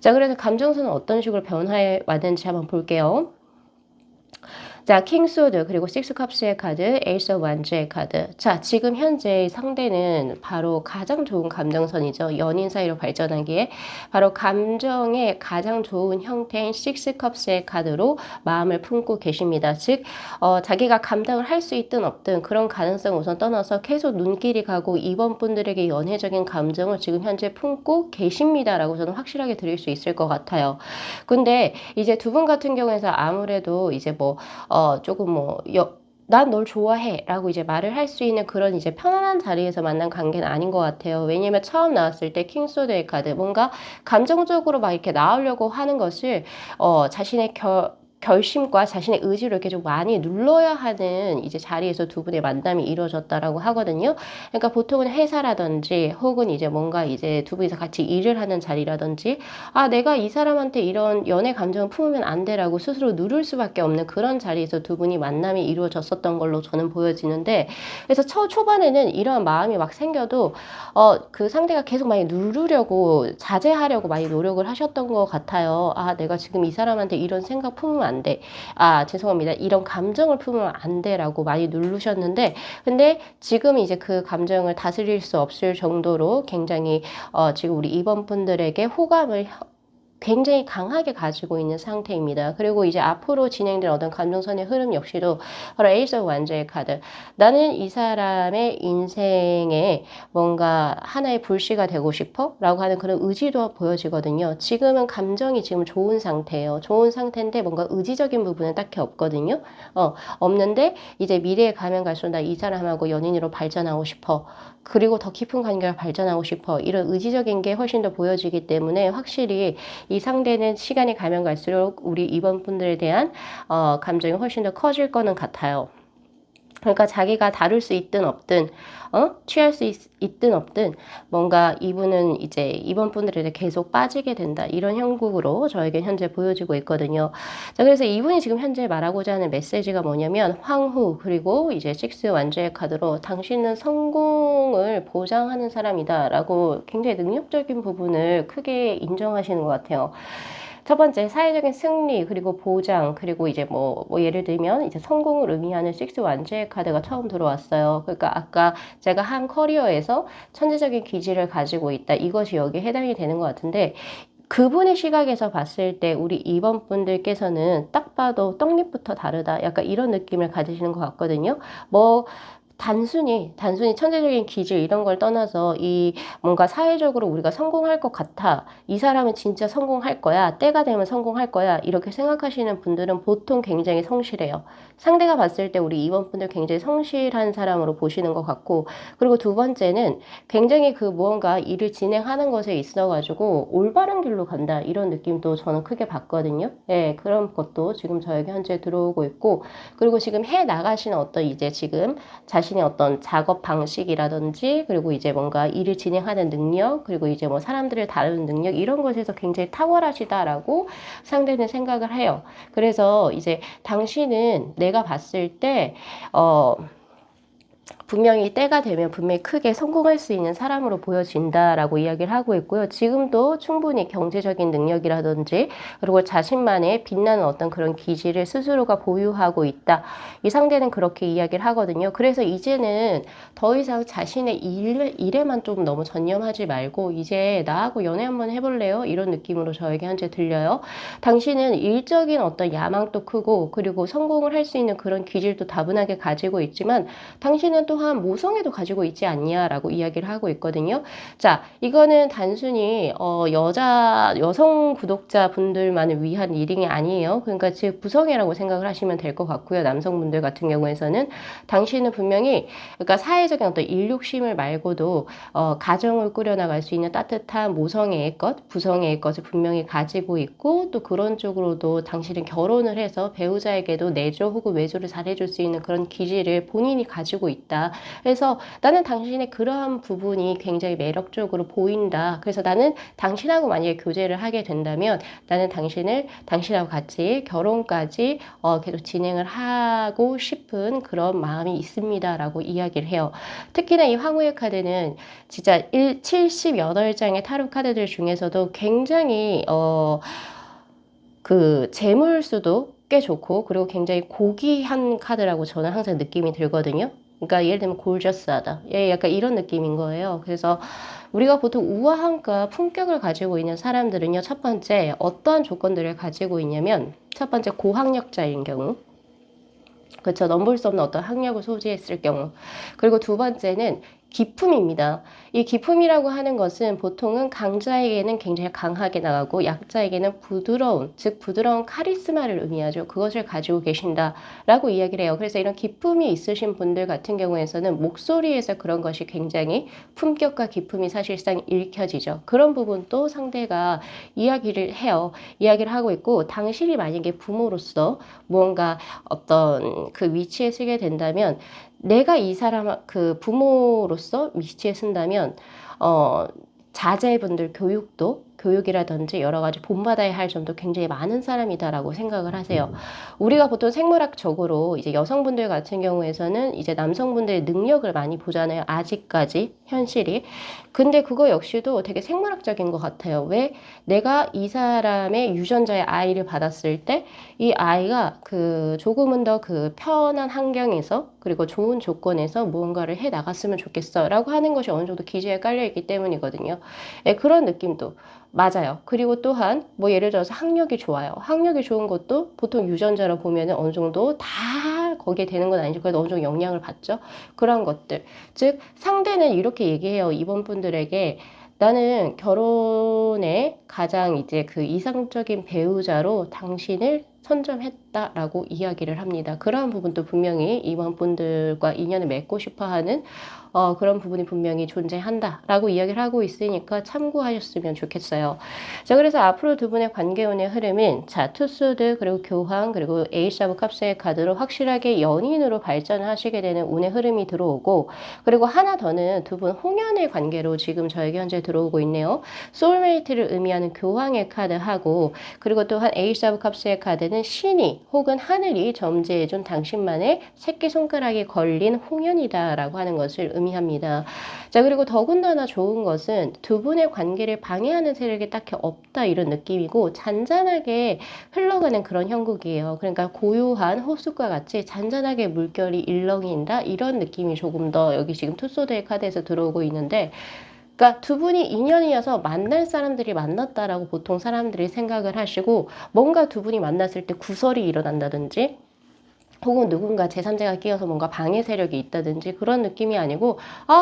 자, 그래서 감정선은 어떤 식으로 변화해 왔는지 한번 볼게요. 자, 킹소드, 그리고 식스컵스의 카드, 에이스 오브 완즈의 카드. 자, 지금 현재 상대는 바로 가장 좋은 감정선이죠. 연인 사이로 발전하기에 바로 감정의 가장 좋은 형태인 식스컵스의 카드로 마음을 품고 계십니다. 즉, 자기가 감당을 할 수 있든 없든 그런 가능성 우선 떠나서 계속 눈길이 가고 이번 분들에게 연애적인 감정을 지금 현재 품고 계십니다라고 저는 확실하게 드릴 수 있을 것 같아요. 근데 이제 두 분 같은 경우에서 아무래도 이제 뭐 조금 난 널 좋아해 라고 이제 말을 할 수 있는 그런 이제 편안한 자리에서 만난 관계는 아닌 것 같아요. 왜냐면 처음 나왔을 때 킹소드의 카드, 뭔가 감정적으로 막 이렇게 나오려고 하는 것을 자신의 결심과 자신의 의지를 이렇게 좀 많이 눌러야 하는 이제 자리에서 두 분의 만남이 이루어졌다라고 하거든요. 그러니까 보통은 회사라든지 혹은 이제 뭔가 이제 두 분이서 같이 일을 하는 자리라든지, 내가 이 사람한테 이런 연애 감정을 품으면 안 돼라고 스스로 누를 수밖에 없는 그런 자리에서 두 분이 만남이 이루어졌었던 걸로 저는 보여지는데, 그래서 초반에는 이런 마음이 막 생겨도 그 상대가 계속 많이 누르려고 자제하려고 많이 노력을 하셨던 것 같아요. 내가 지금 이 사람한테 이런 생각 품으면 안 돼. 죄송합니다. 이런 감정을 품으면 안 돼라고 많이 누르셨는데, 근데 지금 이제 그 감정을 다스릴 수 없을 정도로 굉장히 지금 우리 이번 분들에게 호감을 굉장히 강하게 가지고 있는 상태입니다. 그리고 이제 앞으로 진행될 어떤 감정선의 흐름 역시도 바로 에이스 오브 완즈의 카드. 나는 이 사람의 인생에 뭔가 하나의 불씨가 되고 싶어? 라고 하는 그런 의지도 보여지거든요. 지금은 감정이 지금 좋은 상태예요. 좋은 상태인데 뭔가 의지적인 부분은 딱히 없거든요. 없는데 이제 미래에 가면 갈수록 나 이 사람하고 연인으로 발전하고 싶어. 그리고 더 깊은 관계가 발전하고 싶어. 이런 의지적인 게 훨씬 더 보여지기 때문에 확실히 이 상대는 시간이 가면 갈수록 우리 이번 분들에 대한 감정이 훨씬 더 커질 거는 같아요. 그러니까 자기가 다룰 수 있든 없든, 취할 수 있든 없든, 뭔가 이분은 이제 이번 분들에 계속 빠지게 된다. 이런 형국으로 저에게 현재 보여지고 있거든요. 자, 그래서 이분이 지금 현재 말하고자 하는 메시지가 뭐냐면, 황후, 그리고 이제 식스 완주의 카드로 당신은 성공을 보장하는 사람이다. 라고 굉장히 능력적인 부분을 크게 인정하시는 것 같아요. 첫 번째, 사회적인 승리, 그리고 보장, 그리고 이제 뭐 예를 들면 이제 성공을 의미하는 식스 완주의 카드가 처음 들어왔어요. 그러니까 아까 제가 한 커리어에서 천재적인 기질을 가지고 있다. 이것이 여기에 해당이 되는 것 같은데, 그분의 시각에서 봤을 때 우리 2번 분들께서는 딱 봐도 떡잎부터 다르다. 약간 이런 느낌을 가지시는 것 같거든요. 뭐, 단순히 천재적인 기질 이런 걸 떠나서 이 뭔가 사회적으로 우리가 성공할 것 같아. 이 사람은 진짜 성공할 거야. 때가 되면 성공할 거야. 이렇게 생각하시는 분들은 보통 굉장히 성실해요. 상대가 봤을 때 우리 이번 분들 굉장히 성실한 사람으로 보시는 것 같고, 그리고 두 번째는 굉장히 그 무언가 일을 진행하는 것에 있어가지고 올바른 길로 간다. 이런 느낌도 저는 크게 봤거든요. 예, 그런 것도 지금 저에게 현재 들어오고 있고, 그리고 지금 해 나가시는 어떤 이제 지금 자신의 어떤 작업 방식이라든지, 그리고 이제 뭔가 일을 진행하는 능력, 그리고 이제 뭐 사람들을 다루는 능력, 이런 것에서 굉장히 탁월하시다라고 상대는 생각을 해요. 그래서 이제 당신은 내가 봤을 때, 분명히 때가 되면 분명히 크게 성공할 수 있는 사람으로 보여진다라고 이야기를 하고 있고요. 지금도 충분히 경제적인 능력이라든지, 그리고 자신만의 빛나는 어떤 그런 기질을 스스로가 보유하고 있다. 이 상대는 그렇게 이야기를 하거든요. 그래서 이제는 더 이상 자신의 일에만 좀 너무 전념하지 말고 이제 나하고 연애 한번 해볼래요? 이런 느낌으로 저에게 현재 들려요. 당신은 일적인 어떤 야망도 크고, 그리고 성공을 할 수 있는 그런 기질도 다분하게 가지고 있지만, 당신은 또한 모성애도 가지고 있지 않냐라고 이야기를 하고 있거든요. 자, 이거는 단순히 여성 구독자분들만을 위한 리딩이 아니에요. 그러니까 즉 부성애라고 생각을 하시면 될 것 같고요. 남성분들 같은 경우에서는 당신은 분명히, 그러니까 사회적인 어떤 일욕심을 말고도 가정을 꾸려나갈 수 있는 따뜻한 모성애의 것, 부성애의 것을 분명히 가지고 있고, 또 그런 쪽으로도 당신은 결혼을 해서 배우자에게도 내조 혹은 외조를 잘해줄 수 있는 그런 기질을 본인이 가지고 있다. 그래서 나는 당신의 그러한 부분이 굉장히 매력적으로 보인다. 그래서 나는 당신하고 만약에 교제를 하게 된다면 나는 당신하고 같이 결혼까지 계속 진행을 하고 싶은 그런 마음이 있습니다라고 이야기를 해요. 특히나 이 황후의 카드는 진짜 78장의 타로 카드들 중에서도 굉장히 그 재물수도 꽤 좋고, 그리고 굉장히 고귀한 카드라고 저는 항상 느낌이 들거든요. 그러니까 예를 들면 골저스하다. 예, 약간 이런 느낌인 거예요. 그래서 우리가 보통 우아함과 품격을 가지고 있는 사람들은요, 첫 번째 어떠한 조건들을 가지고 있냐면, 첫 번째 고학력자인 경우, 그렇죠. 넘볼 수 없는 어떤 학력을 소지했을 경우. 그리고 두 번째는 기품입니다. 이 기품이라고 하는 것은 보통은 강자에게는 굉장히 강하게 나가고 약자에게는 부드러운, 즉 부드러운 카리스마를 의미하죠. 그것을 가지고 계신다라고 이야기를 해요. 그래서 이런 기품이 있으신 분들 같은 경우에서는 목소리에서 그런 것이 굉장히 품격과 기품이 사실상 읽혀지죠. 그런 부분도 상대가 이야기를 해요. 이야기를 하고 있고, 당신이 만약에 부모로서 무언가 어떤 그 위치에 서게 된다면, 내가 이 사람 그 부모로서 위치에 쓴다면 자제분들 교육이라든지 여러 가지 본받아야 할 점도 굉장히 많은 사람이다라고 생각을 하세요. 우리가 보통 생물학적으로 이제 여성분들 같은 경우에서는 이제 남성분들의 능력을 많이 보잖아요. 아직까지 현실이. 근데 그거 역시도 되게 생물학적인 것 같아요. 왜? 내가 이 사람의 유전자의 아이를 받았을 때 이 아이가 그 조금은 더 그 편한 환경에서, 그리고 좋은 조건에서 무언가를 해 나갔으면 좋겠어 라고 하는 것이 어느 정도 기저에 깔려 있기 때문이거든요. 네, 그런 느낌도 맞아요. 그리고 또한 뭐 예를 들어서 학력이 좋아요. 학력이 좋은 것도 보통 유전자로 보면은 어느 정도 다 거기에 되는 건 아니죠. 그래도 어느 정도 영향을 받죠. 그런 것들. 즉 상대는 이렇게 얘기해요. 이번 분들에게 나는 결혼에 가장 이제 그 이상적인 배우자로 당신을 선점했다라고 이야기를 합니다. 그런 부분도 분명히 이번 분들과 인연을 맺고 싶어 하는 그런 부분이 분명히 존재한다라고 이야기를 하고 있으니까 참고하셨으면 좋겠어요. 자, 그래서 앞으로 두 분의 관계운의 흐름은 자, 투수드 그리고 교황 그리고 에이스 오브 컵스의 카드로 확실하게 연인으로 발전하시게 되는 운의 흐름이 들어오고 그리고 하나 더는 두 분 홍연의 관계로 지금 저에게 현재 들어오고 있네요. 소울메이트를 의미하는 교황의 카드하고 그리고 또한 에이스 오브 컵스의 카드는 신이 혹은 하늘이 점지해준 당신만의 새끼손가락에 걸린 홍연이다라고 하는 것을 의미합니다. 자, 그리고 더군다나 좋은 것은 두 분의 관계를 방해하는 세력이 딱히 없다 이런 느낌이고 잔잔하게 흘러가는 그런 형국이에요. 그러니까 고요한 호숫과 같이 잔잔하게 물결이 일렁인다 이런 느낌이 조금 더 여기 지금 투소드의 카드에서 들어오고 있는데 그러니까 두 분이 인연이어서 만날 사람들이 만났다라고 보통 사람들이 생각을 하시고 뭔가 두 분이 만났을 때 구설이 일어난다든지 혹은 누군가 제3자가 끼어서 뭔가 방해 세력이 있다든지 그런 느낌이 아니고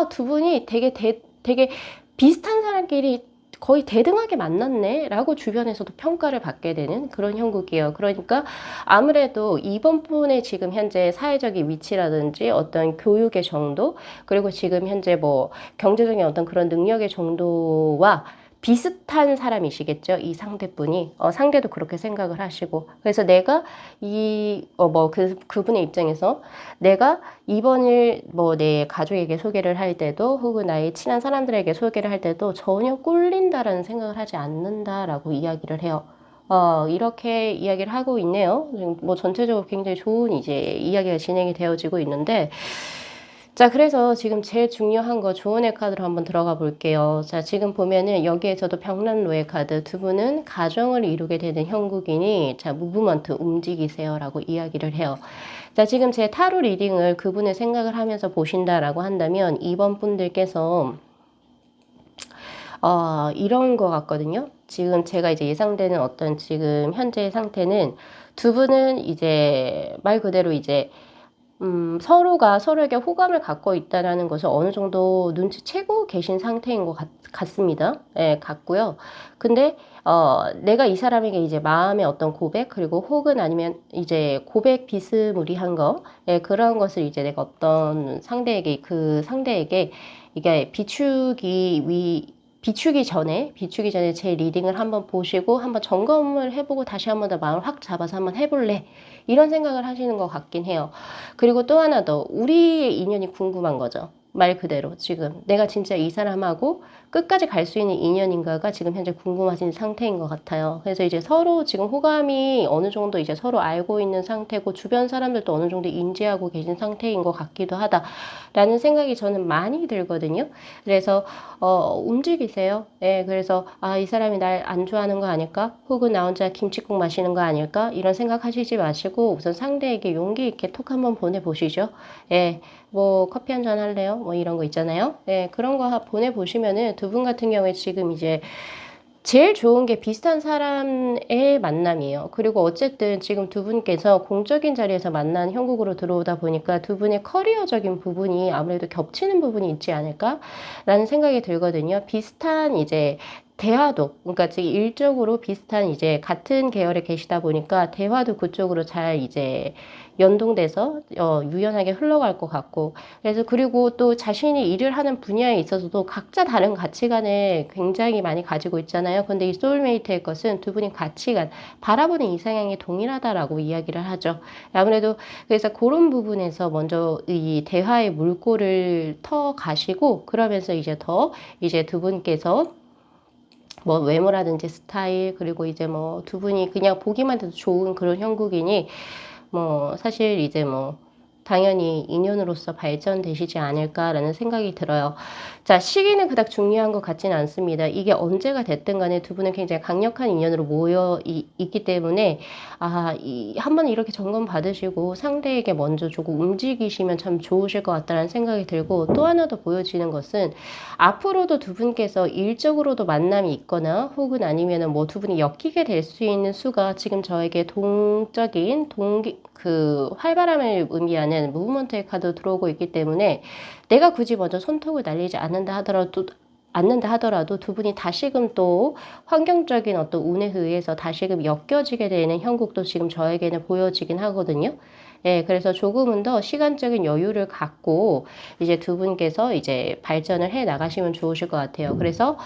두 분이 되게 비슷한 사람끼리 거의 대등하게 만났네 라고 주변에서도 평가를 받게 되는 그런 형국이에요. 그러니까 아무래도 이번 분의 지금 현재 사회적인 위치라든지 어떤 교육의 정도 그리고 지금 현재 뭐 경제적인 어떤 그런 능력의 정도와 비슷한 사람이시겠죠. 이 상대분이. 상대도 그렇게 생각을 하시고. 그래서 내가 그분의 입장에서 내가 이번을 뭐 내 가족에게 소개를 할 때도 혹은 나의 친한 사람들에게 소개를 할 때도 전혀 꿀린다라는 생각을 하지 않는다라고 이야기를 해요. 이렇게 이야기를 하고 있네요. 뭐 전체적으로 굉장히 좋은 이제 이야기가 진행이 되어지고 있는데 자, 그래서 지금 제일 중요한 거 조언의 카드로 한번 들어가 볼게요. 자, 지금 보면은 여기에서도 병란로의 카드 두 분은 가정을 이루게 되는 형국이니 자, 무브먼트 움직이세요라고 이야기를 해요. 자, 지금 제 타로 리딩을 그분의 생각을 하면서 보신다라고 한다면 이번 분들께서 이런 거 같거든요. 지금 제가 이제 예상되는 어떤 지금 현재의 상태는 두 분은 이제 말 그대로 이제 서로가 서로에게 호감을 갖고 있다라는 것을 어느 정도 눈치채고 계신 상태인 것 같습니다. 예, 같고요. 근데, 내가 이 사람에게 이제 마음의 어떤 고백, 그리고 혹은 아니면 이제 고백 비스무리한 거, 예, 그런 것을 이제 내가 어떤 상대에게, 그 상대에게 이게 비추기 전에 제 리딩을 한번 보시고 한번 점검을 해보고 다시 한번 더 마음을 확 잡아서 한번 해볼래. 이런 생각을 하시는 것 같긴 해요. 그리고 또 하나 더, 우리의 인연이 궁금한 거죠. 말 그대로 지금 내가 진짜 이 사람하고 끝까지 갈 수 있는 인연인가가 지금 현재 궁금하신 상태인 것 같아요. 그래서 이제 서로 지금 호감이 어느 정도 이제 서로 알고 있는 상태고 주변 사람들도 어느 정도 인지하고 계신 상태인 것 같기도 하다라는 생각이 저는 많이 들거든요. 그래서 움직이세요. 예, 그래서 이 사람이 날 안 좋아하는 거 아닐까? 혹은 나 혼자 김칫국 마시는 거 아닐까? 이런 생각하시지 마시고 우선 상대에게 용기 있게 톡 한번 보내보시죠. 예. 뭐 커피 한 잔 할래요? 뭐 이런 거 있잖아요. 네, 그런 거 보내보시면은 두 분 같은 경우에 지금 이제 제일 좋은 게 비슷한 사람의 만남이에요. 그리고 어쨌든 지금 두 분께서 공적인 자리에서 만난 형국으로 들어오다 보니까 두 분의 커리어적인 부분이 아무래도 겹치는 부분이 있지 않을까라는 생각이 들거든요. 비슷한 이제 대화도, 그러니까 지금 일적으로 비슷한 이제 같은 계열에 계시다 보니까 대화도 그쪽으로 잘 이제 연동돼서 유연하게 흘러갈 것 같고 그래서 그리고 또 자신이 일을 하는 분야에 있어서도 각자 다른 가치관을 굉장히 많이 가지고 있잖아요. 근데 이 소울메이트의 것은 두 분이 가치관, 바라보는 이상향이 동일하다라고 이야기를 하죠. 아무래도 그래서 그런 부분에서 먼저 이 대화의 물꼬를 터 가시고 그러면서 이제 더 이제 두 분께서 뭐 외모라든지 스타일 그리고 이제 뭐 두 분이 그냥 보기만 해도 좋은 그런 형국이니 뭐 사실 이제 뭐 당연히 인연으로서 발전되시지 않을까라는 생각이 들어요. 자, 시기는 그닥 중요한 것 같지는 않습니다. 이게 언제가 됐든 간에 두 분은 굉장히 강력한 인연으로 모여 있기 때문에 한번 이렇게 점검 받으시고 상대에게 먼저 조금 움직이시면 참 좋으실 것 같다는 생각이 들고 또 하나 더 보여지는 것은 앞으로도 두 분께서 일적으로도 만남이 있거나 혹은 아니면은 뭐 두 분이 엮이게 될 수 있는 수가 지금 저에게 활발함을 의미하는 무브먼트의 카드 들어오고 있기 때문에 내가 굳이 먼저 손톱을 날리지 않는다 않는다 하더라도 두 분이 다시금 또 환경적인 어떤 운에 의해서 다시금 엮여지게 되는 형국도 지금 저에게는 보여지긴 하거든요. 예, 그래서 조금은 더 시간적인 여유를 갖고 이제 두 분께서 이제 발전을 해 나가시면 좋으실 것 같아요. 그래서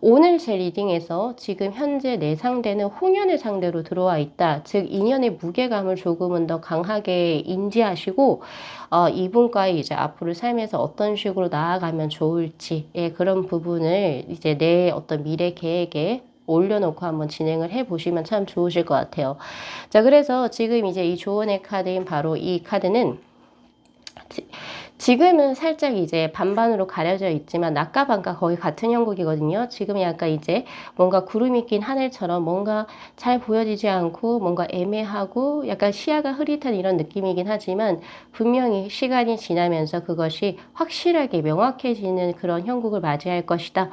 오늘 제 리딩에서 지금 현재 내 상대는 홍연을 상대로 들어와 있다. 즉, 인연의 무게감을 조금은 더 강하게 인지하시고, 이분과의 이제 앞으로 삶에서 어떤 식으로 나아가면 좋을지, 예, 그런 부분을 이제 내 어떤 미래 계획에 올려놓고 한번 진행을 해 보시면 참 좋으실 것 같아요. 자, 그래서 지금 이제 이 조언의 카드인 바로 이 카드는 지금은 살짝 이제 반반으로 가려져 있지만 낮과 밤과 거의 같은 형국이거든요. 지금 약간 이제 뭔가 구름이 낀 하늘처럼 뭔가 잘 보여지지 않고 뭔가 애매하고 약간 시야가 흐릿한 이런 느낌이긴 하지만 분명히 시간이 지나면서 그것이 확실하게 명확해지는 그런 형국을 맞이할 것이다.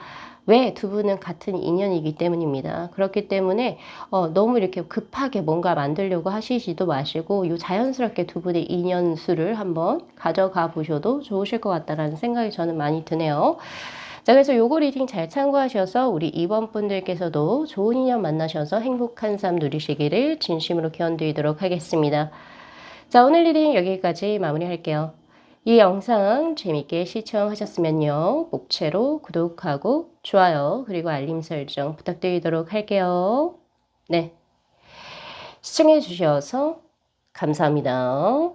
왜? 두 분은 같은 인연이기 때문입니다. 그렇기 때문에 너무 이렇게 급하게 뭔가 만들려고 하시지도 마시고 요 자연스럽게 두 분의 인연수를 한번 가져가 보셔도 좋으실 것 같다라는 생각이 저는 많이 드네요. 자, 그래서 요거 리딩 잘 참고하셔서 우리 2번 분들께서도 좋은 인연 만나셔서 행복한 삶 누리시기를 진심으로 기원드리도록 하겠습니다. 자, 오늘 리딩 여기까지 마무리할게요. 이 영상 재밌게 시청하셨으면요. 목채로 구독하고 좋아요 그리고 알림 설정 부탁드리도록 할게요. 네, 시청해 주셔서 감사합니다.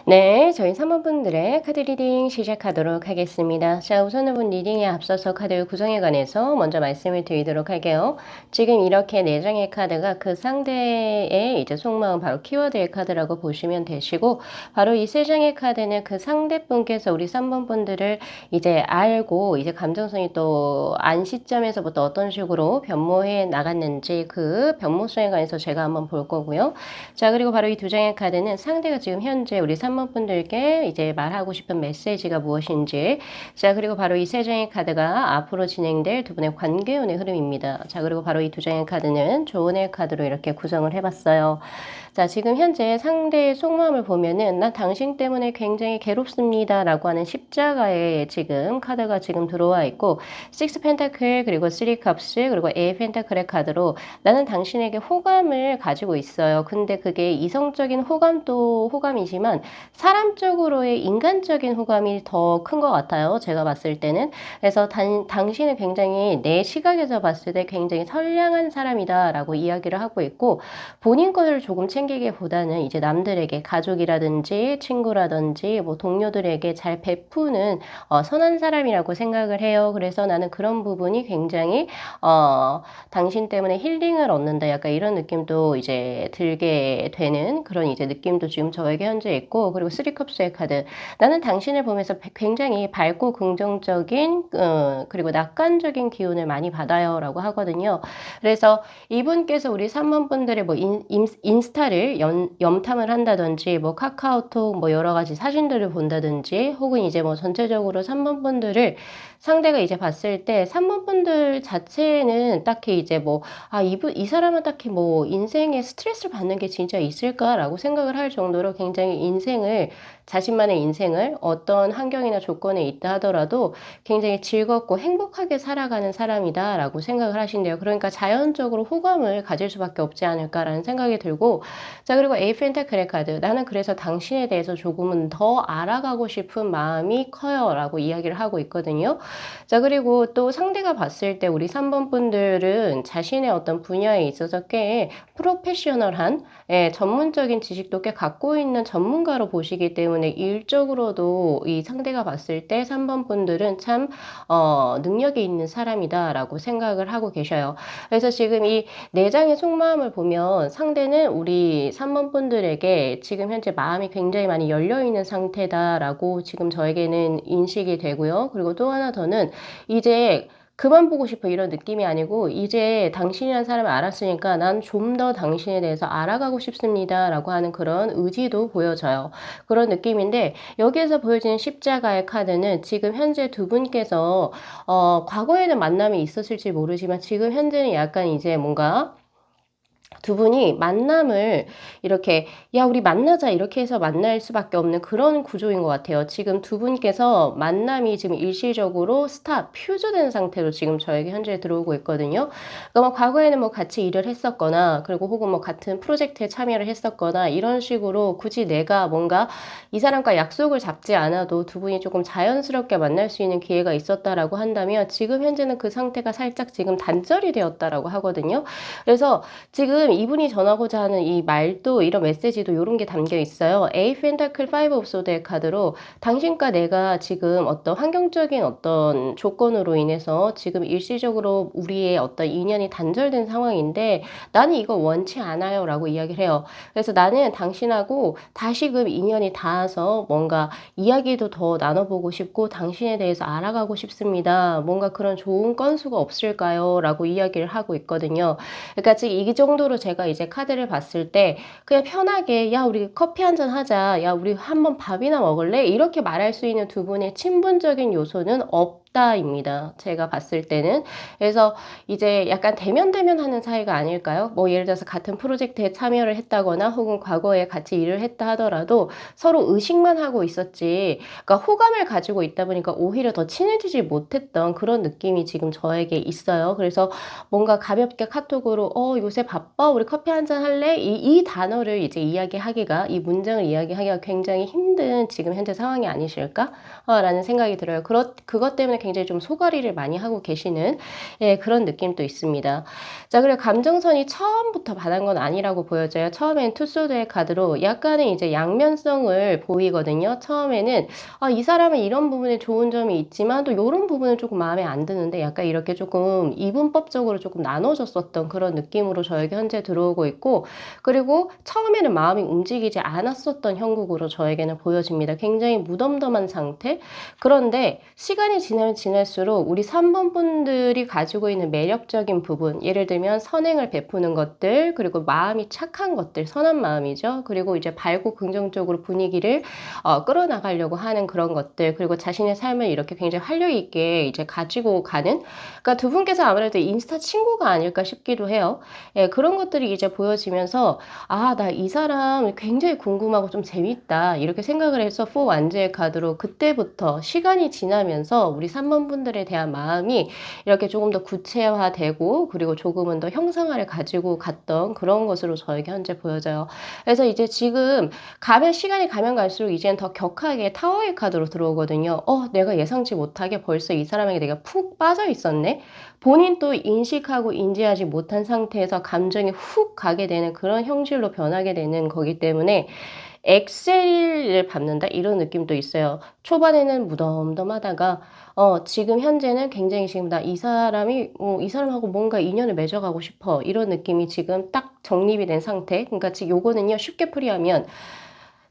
네, 저희 3번 분들의 카드 리딩 시작하도록 하겠습니다. 자, 우선은 본 리딩에 앞서서 카드 구성에 관해서 먼저 말씀을 드리도록 할게요. 지금 이렇게 4장의 카드가 그 상대의 이제 속마음 바로 키워드의 카드라고 보시면 되시고, 바로 이 3장의 카드는 그 상대분께서 우리 3번 분들을 이제 알고 이제 감정선이 또 안 시점에서부터 어떤 식으로 변모해 나갔는지 그 변모성에 관해서 제가 한번 볼 거고요. 자, 그리고 바로 이 2장의 카드는 상대가 지금 현재 우리 3번 분들께 이제 말하고 싶은 메시지가 무엇인지. 자, 그리고 바로 이 3장의 카드가 앞으로 진행될 두 분의 관계운의 흐름입니다. 자, 그리고 바로 이 2장의 카드는 조언의 카드로 이렇게 구성을 해봤어요. 자, 지금 현재 상대의 속마음을 보면은 나 당신 때문에 굉장히 괴롭습니다 라고 하는 십자가의 지금 카드가 지금 들어와 있고, 6 펜타클 그리고 3 컵스 그리고 8 펜타클의 카드로 나는 당신에게 호감을 가지고 있어요. 근데 그게 이성적인 호감도 호감이지만 사람적으로의 인간적인 호감이 더 큰 것 같아요. 제가 봤을 때는. 그래서 당신은 굉장히 내 시각에서 봤을 때 굉장히 선량한 사람이다 라고 이야기를 하고 있고, 본인 것을 조금 챙기기보다는 이제 남들에게 가족이라든지 친구라든지 뭐 동료들에게 잘 베푸는 선한 사람이라고 생각을 해요. 그래서 나는 그런 부분이 굉장히 당신 때문에 힐링을 얻는다. 약간 이런 느낌도 이제 들게 되는 그런 이제 느낌도 지금 저에게 현재 있고, 그리고 3컵스의 카드. 나는 당신을 보면서 굉장히 밝고 긍정적인 그리고 낙관적인 기운을 많이 받아요 라고 하거든요. 그래서 이분께서 우리 3번 분들의 뭐 인스타를 염탐을 한다든지 뭐 카카오톡 뭐 여러 가지 사진들을 본다든지 혹은 이제 뭐 전체적으로 3번 분들을 상대가 이제 봤을 때 3번 분들 자체는 딱히 이제 뭐 이 사람은 딱히 뭐 인생에 스트레스를 받는 게 진짜 있을까라고 생각을 할 정도로 굉장히 자신만의 인생을 어떤 환경이나 조건에 있다 하더라도 굉장히 즐겁고 행복하게 살아가는 사람이다라고 생각을 하신대요. 그러니까 자연적으로 호감을 가질 수밖에 없지 않을까라는 생각이 들고, 자, 그리고 에이 펜타클의 카드. 나는 그래서 당신에 대해서 조금은 더 알아가고 싶은 마음이 커요 라고 이야기를 하고 있거든요. 자, 그리고 또 상대가 봤을 때 우리 3번 분들은 자신의 어떤 분야에 있어서 꽤 프로페셔널한 전문적인 지식도 꽤 갖고 있는 전문가로 보시기 때문에 일적으로도 이 상대가 봤을 때 3번 분들은 참 능력이 있는 사람이다라고 생각을 하고 계셔요. 그래서 지금 이 4장의 속마음을 보면 상대는 우리 3번 분들에게 지금 현재 마음이 굉장히 많이 열려있는 상태다라고 지금 저에게는 인식이 되고요. 그리고 또 하나 더는 이제 그만 보고 싶어 이런 느낌이 아니고 이제 당신이라는 사람을 알았으니까 난 좀 더 당신에 대해서 알아가고 싶습니다라고 하는 그런 의지도 보여져요. 그런 느낌인데 여기에서 보여지는 십자가의 카드는 지금 현재 두 분께서 과거에는 만남이 있었을지 모르지만 지금 현재는 약간 이제 뭔가 두 분이 만남을 이렇게 야 우리 만나자 이렇게 해서 만날 수밖에 없는 그런 구조인 것 같아요. 지금 두 분께서 만남이 지금 일시적으로 스탑, 퓨즈된 상태로 지금 저에게 현재 들어오고 있거든요. 그러니까 뭐 과거에는 뭐 같이 일을 했었거나 그리고 혹은 뭐 같은 프로젝트에 참여를 했었거나 이런 식으로 굳이 내가 뭔가 이 사람과 약속을 잡지 않아도 두 분이 조금 자연스럽게 만날 수 있는 기회가 있었다라고 한다면 지금 현재는 그 상태가 살짝 지금 단절이 되었다라고 하거든요. 그래서 지금 이분이 전하고자 하는 이 말도 이런 메시지도 이런 게 담겨 있어요. 에이프 펜타클 5 오브 소드의 카드로 당신과 내가 지금 어떤 환경적인 어떤 조건으로 인해서 지금 일시적으로 우리의 어떤 인연이 단절된 상황인데 나는 이거 원치 않아요 라고 이야기를 해요. 그래서 나는 당신하고 다시금 인연이 닿아서 뭔가 이야기도 더 나눠보고 싶고 당신에 대해서 알아가고 싶습니다. 뭔가 그런 좋은 건수가 없을까요? 라고 이야기를 하고 있거든요. 그러니까 지금 이 정도로 제가 이제 카드를 봤을 때 그냥 편하게 야 우리 커피 한잔 하자 야 우리 한번 밥이나 먹을래 이렇게 말할 수 있는 두 분의 친분적인 요소는 없다입니다. 제가 봤을 때는. 그래서 이제 약간 대면 하는 사이가 아닐까요? 뭐 예를 들어서 같은 프로젝트에 참여를 했다거나 혹은 과거에 같이 일을 했다 하더라도 서로 의식만 하고 있었지 그러니까 호감을 가지고 있다 보니까 오히려 더 친해지지 못했던 그런 느낌이 지금 저에게 있어요. 그래서 뭔가 가볍게 카톡으로 요새 바빠? 우리 커피 한잔 할래? 이 단어를 이제 이야기하기가 이 문장을 이야기하기가 굉장히 힘든 지금 현재 상황이 아니실까? 라는 생각이 들어요. 그것 때문에 굉장히 좀 소가리를 많이 하고 계시는 예, 그런 느낌도 있습니다. 자, 그리고 감정선이 처음부터 바란 건 아니라고 보여져요. 처음엔 투소드의 카드로 약간의 이제 양면성을 보이거든요. 처음에는 이 사람은 이런 부분에 좋은 점이 있지만 또 이런 부분은 조금 마음에 안 드는데 약간 이렇게 조금 이분법적으로 조금 나눠졌었던 그런 느낌으로 저에게 현재 들어오고 있고 그리고 처음에는 마음이 움직이지 않았었던 형국으로 저에게는 보여집니다. 굉장히 무덤덤한 상태. 그런데 시간이 지나면 지날수록 우리 3번 분들이 가지고 있는 매력적인 부분 예를 들면 선행을 베푸는 것들 그리고 마음이 착한 것들 선한 마음이죠. 그리고 이제 밝고 긍정적으로 분위기를 끌어나가려고 하는 그런 것들 그리고 자신의 삶을 이렇게 굉장히 활력 있게 이제 가지고 가는 그러니까 두 분께서 아무래도 인스타 친구가 아닐까 싶기도 해요. 예, 그런 것들이 이제 보여지면서 나 이 사람 굉장히 궁금하고 좀 재밌다 이렇게 생각을 해서 4 완제의 카드로 그때부터 시간이 지나면서 우리 3번 분들에 대한 마음이 이렇게 조금 더 구체화되고 그리고 조금은 더 형상화를 가지고 갔던 그런 것으로 저에게 현재 보여져요. 그래서 이제 지금 시간이 가면 갈수록 이제는 더 격하게 타워의 카드로 들어오거든요. 내가 예상치 못하게 벌써 이 사람에게 내가 푹 빠져 있었네. 본인도 인식하고 인지하지 못한 상태에서 감정이 훅 가게 되는 그런 형질로 변하게 되는 거기 때문에 엑셀을 밟는다 이런 느낌도 있어요. 초반에는 무덤덤하다가 지금 현재는 굉장히 지금 나 이 사람하고 뭔가 인연을 맺어가고 싶어 이런 느낌이 지금 딱 정립이 된 상태. 그러니까 지금 요거는요 쉽게 풀이하면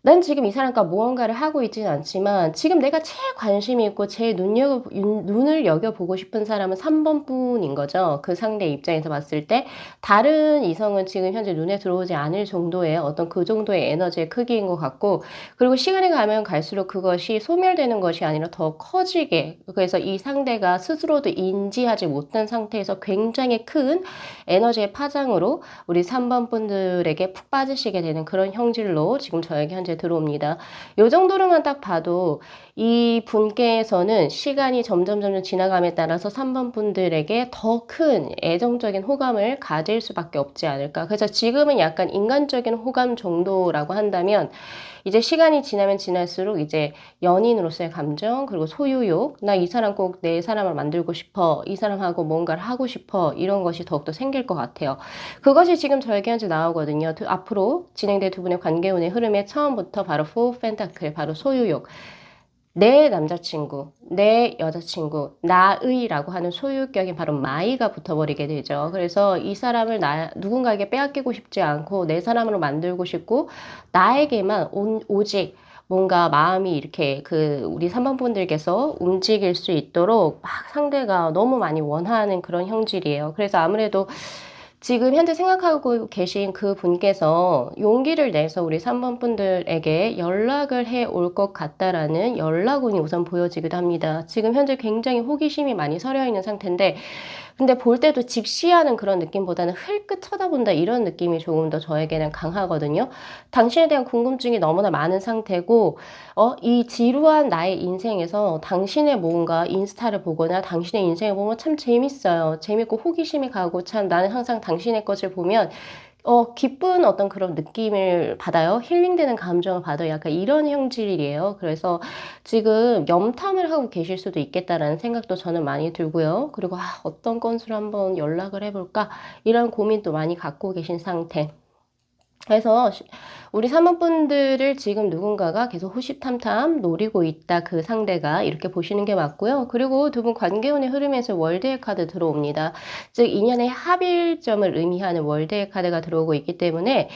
난 지금 이 사람과 무언가를 하고 있지는 않지만 지금 내가 제일 관심이 있고 제일 눈을 여겨보고 싶은 사람은 3번 분인 거죠. 그 상대 입장에서 봤을 때 다른 이성은 지금 현재 눈에 들어오지 않을 정도의 어떤 그 정도의 에너지의 크기인 것 같고 그리고 시간이 가면 갈수록 그것이 소멸되는 것이 아니라 더 커지게 그래서 이 상대가 스스로도 인지하지 못한 상태에서 굉장히 큰 에너지의 파장으로 우리 3번 분들에게 푹 빠지시게 되는 그런 형질로 지금 저에게 현재 들어옵니다. 요 정도로만 딱 봐도 이 분께서는 시간이 점점 지나감에 따라서 3번 분들에게 더 큰 애정적인 호감을 가질 수밖에 없지 않을까. 그래서 지금은 약간 인간적인 호감 정도라고 한다면 이제 시간이 지나면 지날수록 이제 연인으로서의 감정 그리고 소유욕 나 이 사람 꼭 내 사람을 만들고 싶어 이 사람하고 뭔가를 하고 싶어 이런 것이 더욱더 생길 것 같아요. 그것이 지금 저에게 현재 나오거든요. 앞으로 진행될 두 분의 관계운의 흐름의 처음부터 바로 4 펜타클 바로 소유욕 내 남자친구, 내 여자친구, 나의라고 하는 소유격이 바로 마이가 붙어버리게 되죠. 그래서 이 사람을 누군가에게 빼앗기고 싶지 않고 내 사람으로 만들고 싶고 나에게만 오직 뭔가 마음이 이렇게 우리 3번 분들께서 움직일 수 있도록 막 상대가 너무 많이 원하는 그런 형질이에요. 그래서 아무래도 지금 현재 생각하고 계신 그 분께서 용기를 내서 우리 3번 분들에게 연락을 해 올 것 같다라는 연락운이 우선 보여지기도 합니다. 지금 현재 굉장히 호기심이 많이 서려 있는 상태인데, 근데 볼 때도 직시하는 그런 느낌보다는 흘끗 쳐다본다 이런 느낌이 조금 더 저에게는 강하거든요. 당신에 대한 궁금증이 너무나 많은 상태고, 이 지루한 나의 인생에서 당신의 뭔가 인스타를 보거나 당신의 인생을 보면 참 재밌어요. 재밌고 호기심이 가고 참 나는 항상 당신의 것을 보면 기쁜 어떤 그런 느낌을 받아요. 힐링되는 감정을 받아요. 약간 이런 형질이에요. 그래서 지금 염탐을 하고 계실 수도 있겠다라는 생각도 저는 많이 들고요. 그리고 어떤 건수로 한번 연락을 해볼까? 이런 고민도 많이 갖고 계신 상태. 그래서 우리 사모분들을 지금 누군가가 계속 호시탐탐 노리고 있다. 그 상대가 이렇게 보시는 게 맞고요. 그리고 두 분 관계운의 흐름에서 월드의 카드 들어옵니다. 즉 인연의 합일점을 의미하는 월드의 카드가 들어오고 있기 때문에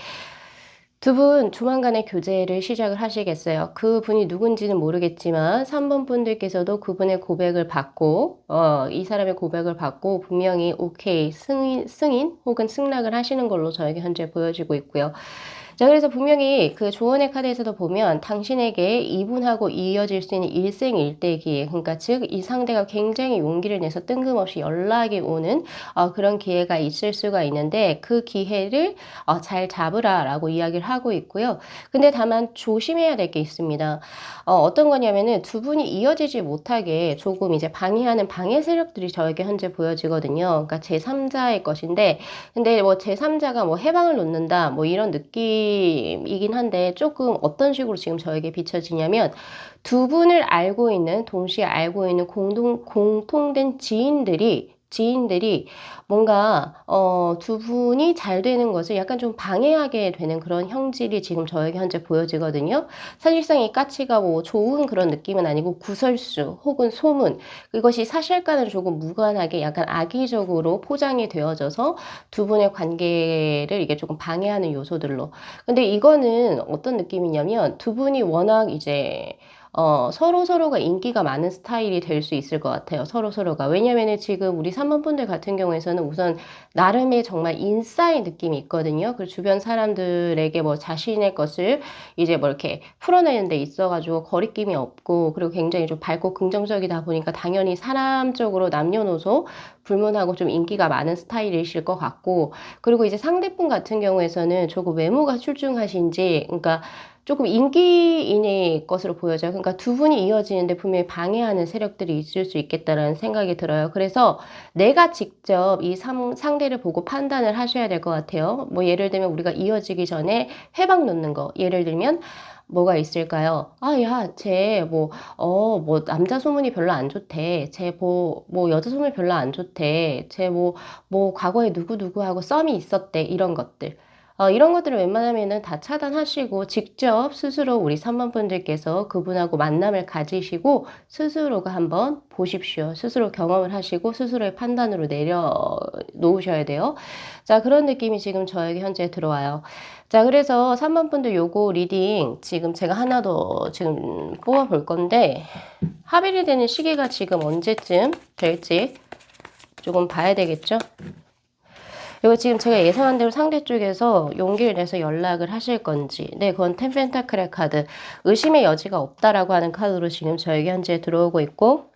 두 분 조만간에 교제를 시작을 하시겠어요. 그 분이 누군지는 모르겠지만 3번 분들께서도 그분의 고백을 받고 이 사람의 고백을 받고 분명히 오케이 승인 혹은 승낙을 하시는 걸로 저에게 현재 보여지고 있고요. 자, 그래서 분명히 그 조언의 카드에서도 보면 당신에게 이분하고 이어질 수 있는 일생일대 기회, 그러니까 즉 이 상대가 굉장히 용기를 내서 뜬금없이 연락이 오는 그런 기회가 있을 수가 있는데 그 기회를 잘 잡으라라고 이야기를 하고 있고요. 근데 다만 조심해야 될 게 있습니다. 어떤 거냐면은 두 분이 이어지지 못하게 조금 이제 방해하는 방해 세력들이 저에게 현재 보여지거든요. 그러니까 제3자의 것인데, 근데 뭐 제3자가 뭐 해방을 놓는다 뭐 이런 느낌이긴 한데 조금 어떤 식으로 지금 저에게 비춰지냐면 두 분을 알고 있는, 동시에 알고 있는 공통된 지인들이 뭔가 두 분이 잘 되는 것을 약간 좀 방해하게 되는 그런 형질이 지금 저에게 현재 보여지거든요. 사실상 이 까치가 뭐 좋은 그런 느낌은 아니고 구설수 혹은 소문, 이것이 사실과는 조금 무관하게 약간 악의적으로 포장이 되어져서 두 분의 관계를 이게 조금 방해하는 요소들로. 근데 이거는 어떤 느낌이냐면 두 분이 워낙 이제 서로가 인기가 많은 스타일이 될 수 있을 것 같아요. 서로가. 왜냐면은 지금 우리 3번 분들 같은 경우에서는 우선 나름의 정말 인싸의 느낌이 있거든요. 그리고 주변 사람들에게 뭐 자신의 것을 이제 뭐 이렇게 풀어내는 데 있어가지고 거리낌이 없고, 그리고 굉장히 좀 밝고 긍정적이다 보니까 당연히 사람적으로 남녀노소 불문하고 좀 인기가 많은 스타일이실 것 같고, 그리고 이제 상대분 같은 경우에서는 조금 외모가 출중하신지, 그러니까 조금 인기인의 것으로 보여져요. 그러니까 두 분이 이어지는데 분명히 방해하는 세력들이 있을 수 있겠다라는 생각이 들어요. 그래서 내가 직접 이 상대를 보고 판단을 하셔야 될 것 같아요. 뭐 예를 들면 우리가 이어지기 전에 해방 놓는 거. 예를 들면 뭐가 있을까요? 뭐 남자 소문이 별로 안 좋대. 뭐 여자 소문이 별로 안 좋대. 뭐 과거에 누구누구하고 썸이 있었대. 이런 것들. 이런 것들을 웬만하면은 다 차단하시고 직접 스스로 우리 3번 분들께서 그분하고 만남을 가지시고 스스로가 한번 보십시오. 스스로 경험을 하시고 스스로의 판단으로 내려놓으셔야 돼요. 자, 그런 느낌이 지금 저에게 현재 들어와요. 자, 그래서 3번 분들 요거 리딩 지금 제가 하나 더 지금 뽑아볼 건데 합일이 되는 시기가 지금 언제쯤 될지 조금 봐야 되겠죠? 이거 지금 제가 예상한 대로 상대 쪽에서 용기를 내서 연락을 하실 건지, 네, 그건 텐 펜타클의 카드, 의심의 여지가 없다라고 하는 카드로 지금 저에게 현재 들어오고 있고,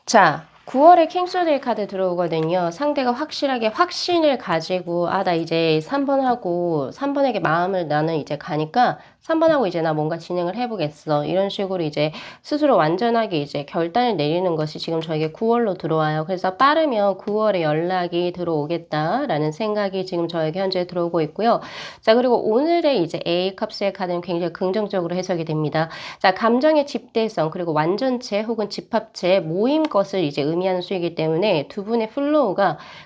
자, 9월에 킹소드의 카드 들어오거든요. 상대가 확실하게 확신을 가지고 나 이제 3번에게 마음을 나는 이제 가니까 3번하고 이제 나 뭔가 진행을 해보겠어. 이런 식으로 이제 스스로 완전하게 이제 결단을 내리는 것이 지금 저에게 9월로 들어와요. 그래서 빠르면 9월에 연락이 들어오겠다라는 생각이 지금 저에게 현재 들어오고 있고요. 자, 그리고 오늘의 이제 A캅스의 카드는 굉장히 긍정적으로 해석이 됩니다. 자, 감정의 집대성, 그리고 완전체 혹은 집합체, 모임 것을 이제 의미하는 수이기 때문에 두 분의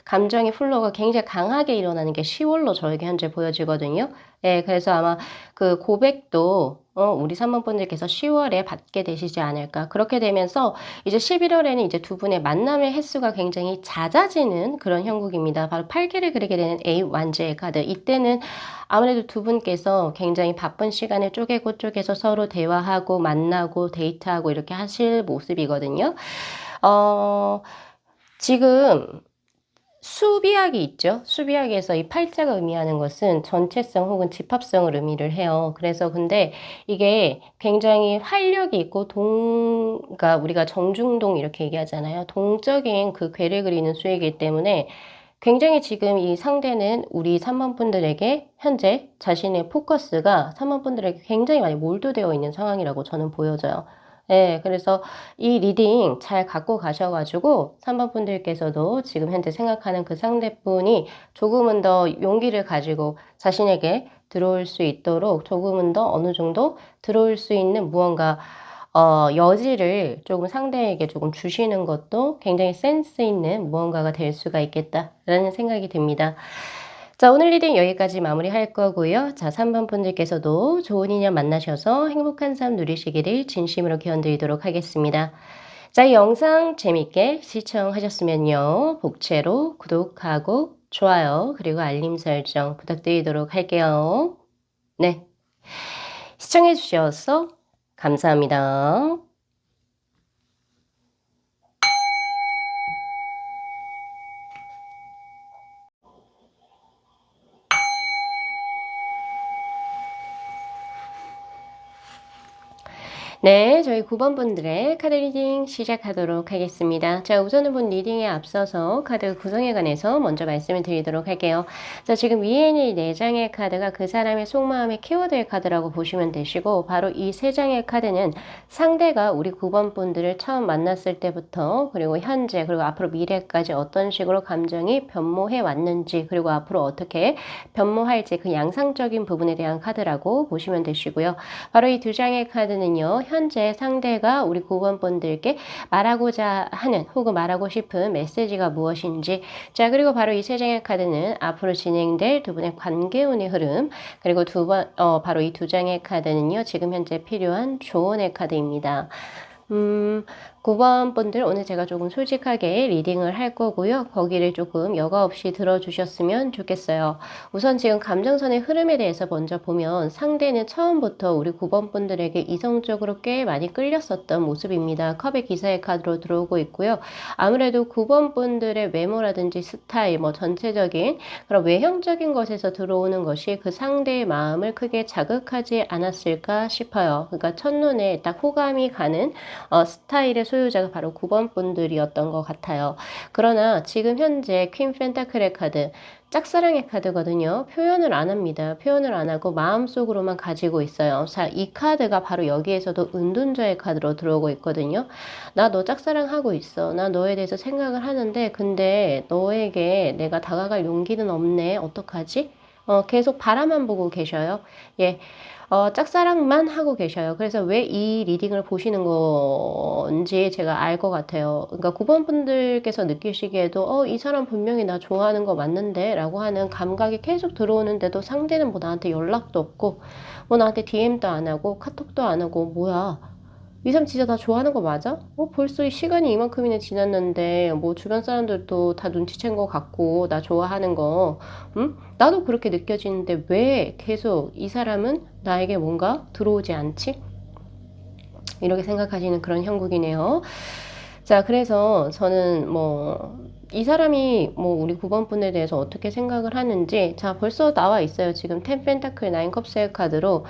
감정의 플로우가 굉장히 강하게 일어나는 게 10월로 저에게 현재 보여지거든요. 예, 그래서 아마 그 고백도 우리 3번 분들께서 10월에 받게 되시지 않을까. 그렇게 되면서 이제 11월에는 이제 두 분의 만남의 횟수가 굉장히 잦아지는 그런 형국입니다. 바로 8개를 그리게 되는 A 완주의 카드. 이때는 아무래도 두 분께서 굉장히 바쁜 시간을 쪼개고 쪼개서 서로 대화하고 만나고 데이트하고 이렇게 하실 모습이거든요. 지금 수비학이 있죠. 수비학에서 이 팔자가 의미하는 것은 전체성 혹은 집합성을 의미를 해요. 그래서 근데 이게 굉장히 활력이 있고 그러니까 우리가 정중동 이렇게 얘기하잖아요. 동적인 그 궤를 그리는 수이기 때문에 굉장히 지금 이 상대는 우리 3번 분들에게 현재 자신의 포커스가 3번 분들에게 굉장히 많이 몰두되어 있는 상황이라고 저는 보여져요. 네, 그래서 이 리딩 잘 갖고 가셔가지고 3번 분들께서도 지금 현재 생각하는 그 상대분이 조금은 더 용기를 가지고 자신에게 들어올 수 있도록 조금은 더 어느 정도 들어올 수 있는 무언가 여지를 조금 상대에게 조금 주시는 것도 굉장히 센스 있는 무언가가 될 수가 있겠다라는 생각이 듭니다. 자, 오늘 리딩 여기까지 마무리할 거고요. 자, 3번 분들께서도 좋은 인연 만나셔서 행복한 삶 누리시기를 진심으로 기원드리도록 하겠습니다. 자, 이 영상 재밌게 시청하셨으면요. 복채로 구독하고 좋아요 그리고 알림 설정 부탁드리도록 할게요. 네, 시청해 주셔서 감사합니다. 네, 저희 9번 분들의 카드 리딩 시작하도록 하겠습니다. 자, 우선은 본 리딩에 앞서서 카드 구성에 관해서 먼저 말씀을 드리도록 할게요. 자, 지금 위에 있는 4장의 카드가 그 사람의 속마음의 키워드의 카드라고 보시면 되시고, 바로 이 3장의 카드는 상대가 우리 9번 분들을 처음 만났을 때부터, 그리고 현재, 그리고 앞으로 미래까지 어떤 식으로 감정이 변모해 왔는지, 그리고 앞으로 어떻게 변모할지 그 양상적인 부분에 대한 카드라고 보시면 되시고요. 바로 이 2장의 카드는요, 현재 상대가 우리 9번 분들께 말하고자 하는 혹은 말하고 싶은 메시지가 무엇인지, 자, 그리고 바로 이 3장의 카드는 앞으로 진행될 두 분의 관계운의 흐름, 그리고 바로 이 2장의 카드는요, 지금 현재 필요한 조언의 카드입니다. 9번 분들 오늘 제가 조금 솔직하게 리딩을 할 거고요. 거기를 조금 여과 없이 들어주셨으면 좋겠어요. 우선 지금 감정선의 흐름에 대해서 먼저 보면 상대는 처음부터 우리 9번 분들에게 이성적으로 꽤 많이 끌렸었던 모습입니다. 컵의 기사의 카드로 들어오고 있고요. 아무래도 9번 분들의 외모라든지 스타일, 뭐 전체적인 그런 외형적인 것에서 들어오는 것이 그 상대의 마음을 크게 자극하지 않았을까 싶어요. 그러니까 첫눈에 딱 호감이 가는 스타일의 소유자가 바로 9번 분들이었던 것 같아요. 그러나 지금 현재 퀸 펜타클의 카드, 짝사랑의 카드거든요. 표현을 안 합니다. 표현을 안 하고 마음속으로만 가지고 있어요. 자, 이 카드가 바로 여기에서도 은둔자의 카드로 들어오고 있거든요. 나 너 짝사랑하고 있어. 나 너에 대해서 생각을 하는데 근데 너에게 내가 다가갈 용기는 없네. 어떡하지? 계속 바라만 보고 계셔요. 예. 짝사랑만 하고 계셔요. 그래서 왜 이 리딩을 보시는 건지 제가 알 것 같아요. 그러니까 9번 분들께서 느끼시기에도 이 사람 분명히 나 좋아하는 거 맞는데 라고 하는 감각이 계속 들어오는데도 상대는 뭐 나한테 연락도 없고 뭐 나한테 DM도 안 하고 카톡도 안 하고 뭐야. 이 사람 진짜 나 좋아하는 거 맞아? 벌써 시간이 이만큼이나 지났는데 뭐 주변 사람들도 다 눈치챈 것 같고 나 좋아하는 거 응? 나도 그렇게 느껴지는데 왜 계속 이 사람은 나에게 뭔가 들어오지 않지? 이렇게 생각하시는 그런 형국이네요. 자, 그래서 저는 이 사람이 우리 9번 분에 대해서 어떻게 생각을 하는지, 자, 벌써 나와 있어요. 지금 10 펜타클 9 컵스의 카드로,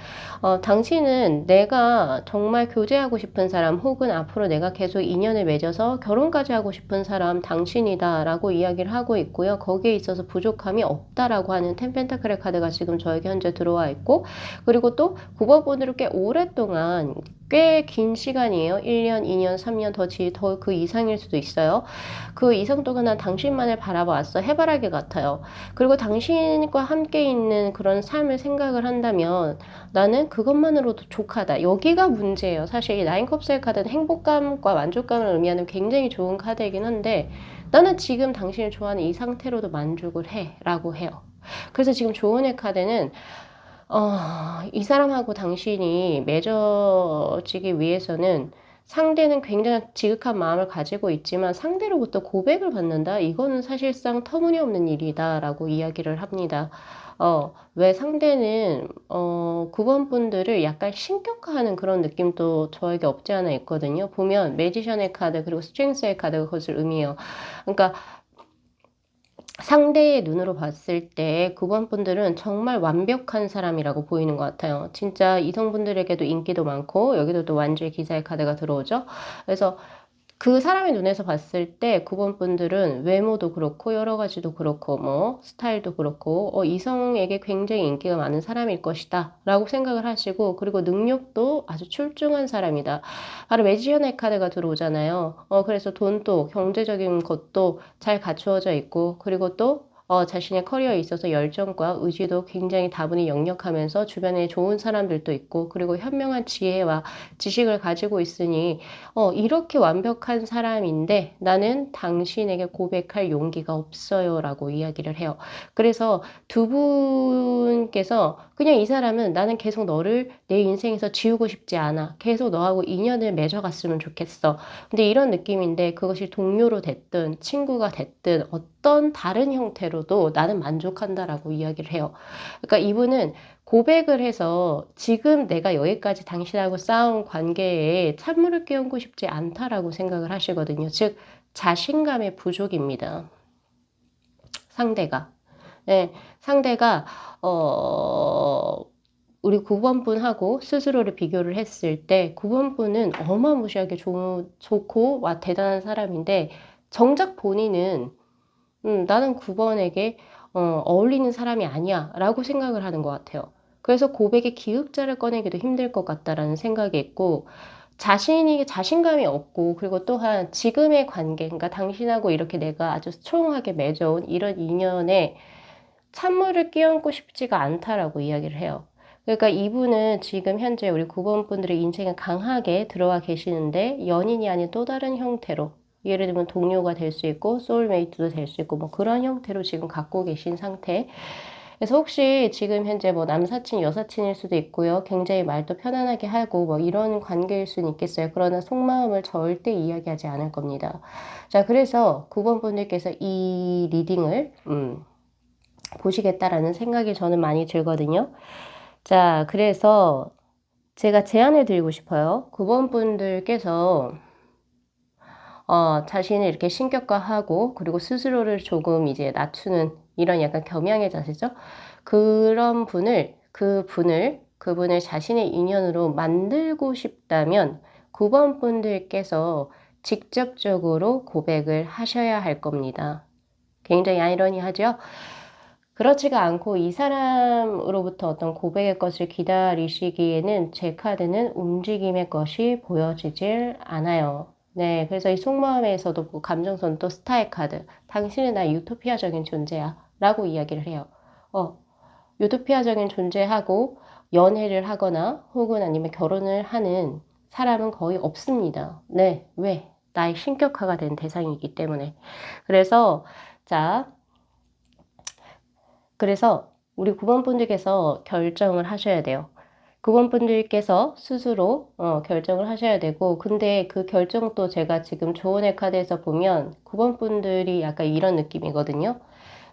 당신은 내가 정말 교제하고 싶은 사람, 혹은 앞으로 내가 계속 인연을 맺어서 결혼까지 하고 싶은 사람, 당신이다라고 이야기를 하고 있고요. 거기에 있어서 부족함이 없다라고 하는 10 펜타클의 카드가 지금 저에게 현재 들어와 있고, 그리고 또 9번 분으로 꽤 오랫동안 꽤 긴 시간이에요. 1년, 2년, 3년 더 그 이상일 수도 있어요. 그 이상 동안 난 당신만을 바라봤어. 해바라기 같아요. 그리고 당신과 함께 있는 그런 삶을 생각을 한다면 나는 그것만으로도 족하다. 여기가 문제예요. 사실 이 나인컵스의 카드는 행복감과 만족감을 의미하는 굉장히 좋은 카드이긴 한데 나는 지금 당신을 좋아하는 이 상태로도 만족을 해 라고 해요. 그래서 지금 조언의 카드는 이 사람하고 당신이 맺어지기 위해서는 상대는 굉장히 지극한 마음을 가지고 있지만 상대로부터 고백을 받는다? 이거는 사실상 터무니없는 일이다라고 이야기를 합니다. 왜 상대는 9번 분들을 약간 신격화하는 그런 느낌도 저에게 없지 않아 있거든요. 보면 매지션의 카드 그리고 스트렝스의 카드가 그것을 의미해요. 그러니까 상대의 눈으로 봤을 때 9번 분들은 정말 완벽한 사람이라고 보이는 것 같아요. 진짜 이성분들에게도 인기도 많고 여기도 또 완주의 기사의 카드가 들어오죠. 그래서 그 사람의 눈에서 봤을 때 9번 분들은 외모도 그렇고 여러 가지도 그렇고 뭐 스타일도 그렇고 이성에게 굉장히 인기가 많은 사람일 것이다 라고 생각을 하시고 그리고 능력도 아주 출중한 사람이다. 바로 매지션의 카드가 들어오잖아요. 그래서 돈도 경제적인 것도 잘 갖추어져 있고 그리고 또 자신의 커리어에 있어서 열정과 의지도 굉장히 다분히 역력하면서 주변에 좋은 사람들도 있고 그리고 현명한 지혜와 지식을 가지고 있으니 이렇게 완벽한 사람인데 나는 당신에게 고백할 용기가 없어요 라고 이야기를 해요. 그래서 두 분께서 그냥 이 사람은 나는 계속 너를 내 인생에서 지우고 싶지 않아. 계속 너하고 인연을 맺어갔으면 좋겠어. 근데 이런 느낌인데 그것이 동료로 됐든 친구가 됐든 어떤 다른 형태로도 나는 만족한다라고 이야기를 해요. 그러니까 이분은 고백을 해서 지금 내가 여기까지 당신하고 쌓은 관계에 찬물을 끼얹고 싶지 않다라고 생각을 하시거든요. 즉, 자신감의 부족입니다. 상대가. 네, 상대가, 우리 9번 분하고 스스로를 비교를 했을 때 9번 분은 어마무시하게 좋고, 와, 대단한 사람인데, 정작 본인은, 나는 9번에게 어울리는 사람이 아니야 라고 생각을 하는 것 같아요. 그래서 고백의 기획자를 꺼내기도 힘들 것 같다라는 생각이 있고 자신이 자신감이 없고 그리고 또한 지금의 관계 그러니까 당신하고 이렇게 내가 아주 스트롱하게 맺어온 이런 인연에 찬물을 끼얹고 싶지가 않다라고 이야기를 해요. 그러니까 이분은 지금 현재 우리 9번 분들의 인생에 강하게 들어와 계시는데 연인이 아닌 또 다른 형태로 예를 들면 동료가 될 수 있고 소울메이트도 될 수 있고 뭐 그런 형태로 지금 갖고 계신 상태. 그래서 혹시 지금 현재 뭐 남사친, 여사친일 수도 있고요. 굉장히 말도 편안하게 하고 뭐 이런 관계일 수는 있겠어요. 그러나 속마음을 절대 이야기하지 않을 겁니다. 자, 그래서 9번 분들께서 이 리딩을 보시겠다라는 생각이 저는 많이 들거든요. 자, 그래서 제가 제안을 드리고 싶어요. 9번 분들께서 자신을 이렇게 신격화하고 그리고 스스로를 조금 이제 낮추는 이런 약간 겸양의 자세죠. 그분을 자신의 인연으로 만들고 싶다면 9번 분들께서 직접적으로 고백을 하셔야 할 겁니다. 굉장히 아이러니하죠? 그렇지가 않고 이 사람으로부터 어떤 고백의 것을 기다리시기에는 제 카드는 움직임의 것이 보여지질 않아요. 네, 그래서 이 속마음에서도 감정선 또 스타의 카드. 당신은 나의 유토피아적인 존재야. 라고 이야기를 해요. 유토피아적인 존재하고 연애를 하거나 혹은 아니면 결혼을 하는 사람은 거의 없습니다. 네, 왜? 나의 신격화가 된 대상이기 때문에. 자, 그래서 우리 9번 분들께서 결정을 하셔야 돼요. 9번 분들께서 스스로 결정을 하셔야 되고 근데 그 결정도 제가 지금 조언의 카드에서 보면 9번 분들이 약간 이런 느낌이거든요.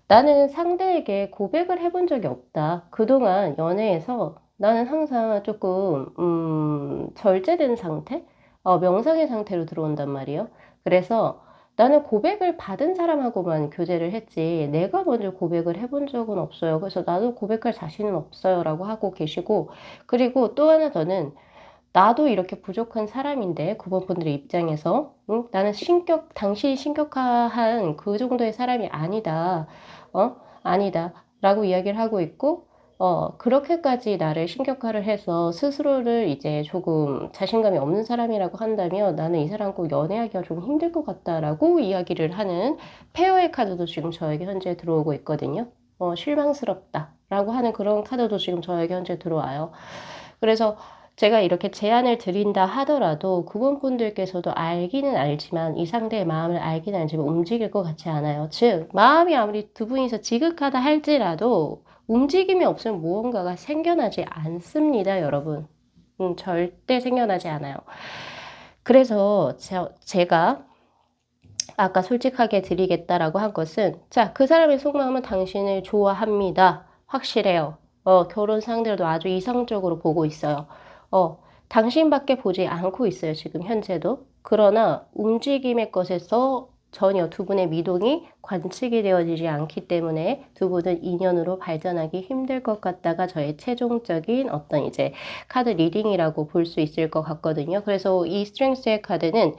나는 상대에게 고백을 해본 적이 없다. 그동안 연애에서 나는 항상 조금 절제된 상태? 명상의 상태로 들어온단 말이에요. 그래서 나는 고백을 받은 사람하고만 교제를 했지 내가 먼저 고백을 해본 적은 없어요. 그래서 나도 고백할 자신은 없어요 라고 하고 계시고 그리고 또 하나 더는 나도 이렇게 부족한 사람인데 9번 분들의 입장에서 나는 당신이 신격화한 그 정도의 사람이 아니다. 아니다. 라고 이야기를 하고 있고 그렇게까지 나를 신격화를 해서 스스로를 이제 조금 자신감이 없는 사람이라고 한다면 나는 이 사람과 연애하기가 좀 힘들 것 같다라고 이야기를 하는 페어의 카드도 지금 저에게 현재 들어오고 있거든요. 실망스럽다라고 하는 그런 카드도 지금 저에게 현재 들어와요. 그래서 제가 이렇게 제안을 드린다 하더라도 9번 분들께서도 알기는 알지만 이 상대의 마음을 알기는 알지만 움직일 것 같지 않아요. 즉 마음이 아무리 두 분이서 지극하다 할지라도 움직임이 없으면 무언가가 생겨나지 않습니다, 여러분. 절대 생겨나지 않아요. 그래서 제가 아까 솔직하게 드리겠다라고 한 것은, 자, 그 사람의 속마음은 당신을 좋아합니다. 확실해요. 결혼 상대로도 아주 이상적으로 보고 있어요. 당신밖에 보지 않고 있어요, 지금 현재도. 그러나 움직임의 것에서 전혀 두 분의 미동이 관측이 되어지지 않기 때문에 두 분은 인연으로 발전하기 힘들 것 같다가 저의 최종적인 어떤 이제 카드 리딩이라고 볼 수 있을 것 같거든요. 그래서 이 스트렝스의 카드는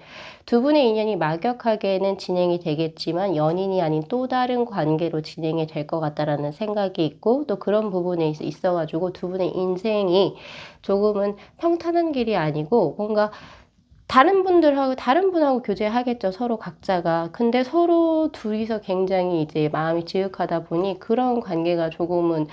두 분의 인연이 막역하게는 진행이 되겠지만 연인이 아닌 또 다른 관계로 진행이 될 것 같다라는 생각이 있고, 또 그런 부분에 있어가지고 두 분의 인생이 조금은 평탄한 길이 아니고 뭔가 다른 분하고 교제하겠죠. 서로 각자가. 근데 서로 둘이서 굉장히 이제 마음이 지극하다 보니 그런 관계가 조금은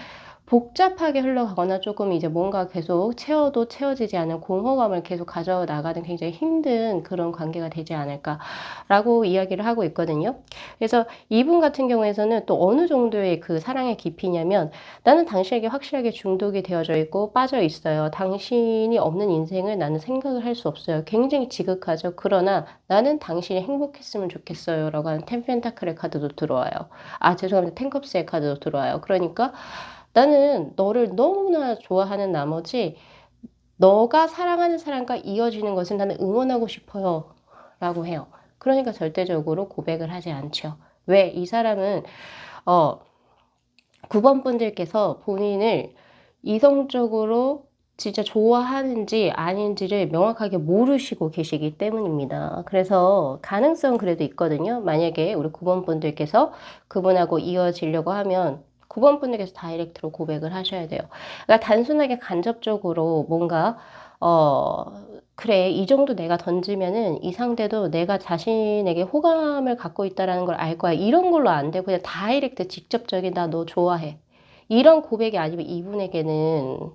복잡하게 흘러가거나 조금 이제 뭔가 계속 채워도 채워지지 않는 공허감을 계속 가져나가는 굉장히 힘든 그런 관계가 되지 않을까라고 이야기를 하고 있거든요. 그래서 이분 같은 경우에서는 또 어느 정도의 그 사랑의 깊이냐면, 나는 당신에게 확실하게 중독이 되어져 있고 빠져 있어요. 당신이 없는 인생을 나는 생각을 할 수 없어요. 굉장히 지극하죠. 그러나 나는 당신이 행복했으면 좋겠어요. 라고 하는 텐 펜타클의 카드도 들어와요. 죄송합니다. 텐컵스의 카드도 들어와요. 그러니까 나는 너를 너무나 좋아하는 나머지 너가 사랑하는 사람과 이어지는 것을 나는 응원하고 싶어요. 라고 해요. 그러니까 절대적으로 고백을 하지 않죠. 왜? 이 사람은 9번 분들께서 본인을 이성적으로 진짜 좋아하는지 아닌지를 명확하게 모르시고 계시기 때문입니다. 그래서 가능성은 그래도 있거든요. 만약에 우리 9번 분들께서 그분하고 이어지려고 하면 9번 분들께서 다이렉트로 고백을 하셔야 돼요. 그러니까 단순하게 간접적으로 뭔가 그래, 이 정도 내가 던지면은 이 상대도 내가 자신에게 호감을 갖고 있다라는 걸 알 거야. 이런 걸로 안 되고 그냥 다이렉트 직접적인 나 너 좋아해. 이런 고백이 아니면 이분에게는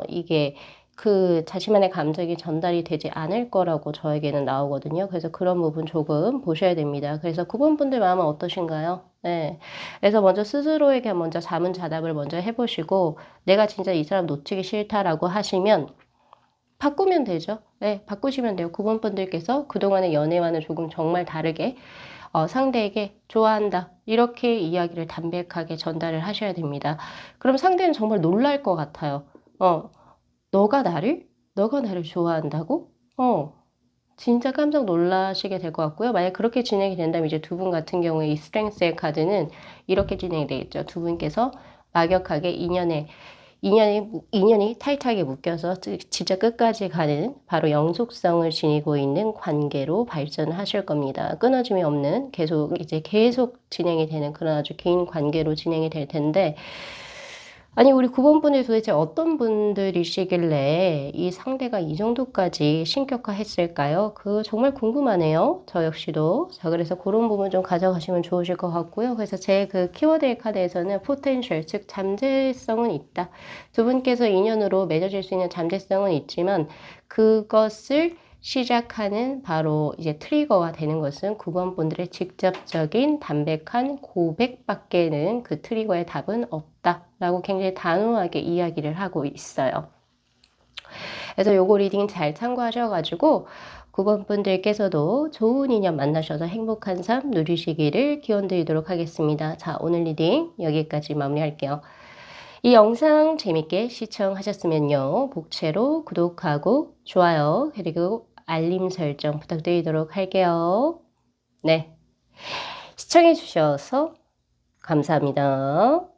이게 그 자신만의 감정이 전달이 되지 않을 거라고 저에게는 나오거든요. 그래서 그런 부분 조금 보셔야 됩니다. 그래서 9번 분들 마음은 어떠신가요? 네. 그래서 먼저 스스로에게 먼저 자문자답을 먼저 해보시고, 내가 진짜 이 사람 놓치기 싫다라고 하시면 바꾸면 되죠. 네, 바꾸시면 돼요. 9번 분들께서 그동안의 연애와는 조금 정말 다르게 상대에게 좋아한다. 이렇게 이야기를 담백하게 전달을 하셔야 됩니다. 그럼 상대는 정말 놀랄 것 같아요. 너가 나를 좋아한다고? 진짜 깜짝 놀라시게 될 것 같고요. 만약 그렇게 진행이 된다면 이제 두 분 같은 경우에 이 스트렝스의 카드는 이렇게 진행이 되겠죠. 두 분께서 막역하게 인연이 타이트하게 묶여서 진짜 끝까지 가는 바로 영속성을 지니고 있는 관계로 발전하실 겁니다. 끊어짐이 없는 계속 진행이 되는 그런 아주 긴 관계로 진행이 될 텐데, 아니 우리 9번 분이 도대체 어떤 분들이시길래 이 상대가 이 정도까지 신격화했을까요? 정말 궁금하네요. 저 역시도. 자, 그래서 그런 부분 좀 가져가시면 좋으실 것 같고요. 그래서 제 그 키워드의 카드에서는 포텐셜, 즉 잠재성은 있다. 두 분께서 인연으로 맺어질 수 있는 잠재성은 있지만 그것을 시작하는 바로 이제 트리거가 되는 것은 9번 분들의 직접적인 담백한 고백밖에는 그 트리거의 답은 없다라고 굉장히 단호하게 이야기를 하고 있어요. 그래서 요거 리딩 잘 참고하셔가지고 9번 분들께서도 좋은 인연 만나셔서 행복한 삶 누리시기를 기원 드리도록 하겠습니다. 자, 오늘 리딩 여기까지 마무리할게요. 이 영상 재밌게 시청하셨으면요. 복채로 구독하고 좋아요 그리고 알림 설정 부탁드리도록 할게요. 네. 시청해 주셔서 감사합니다.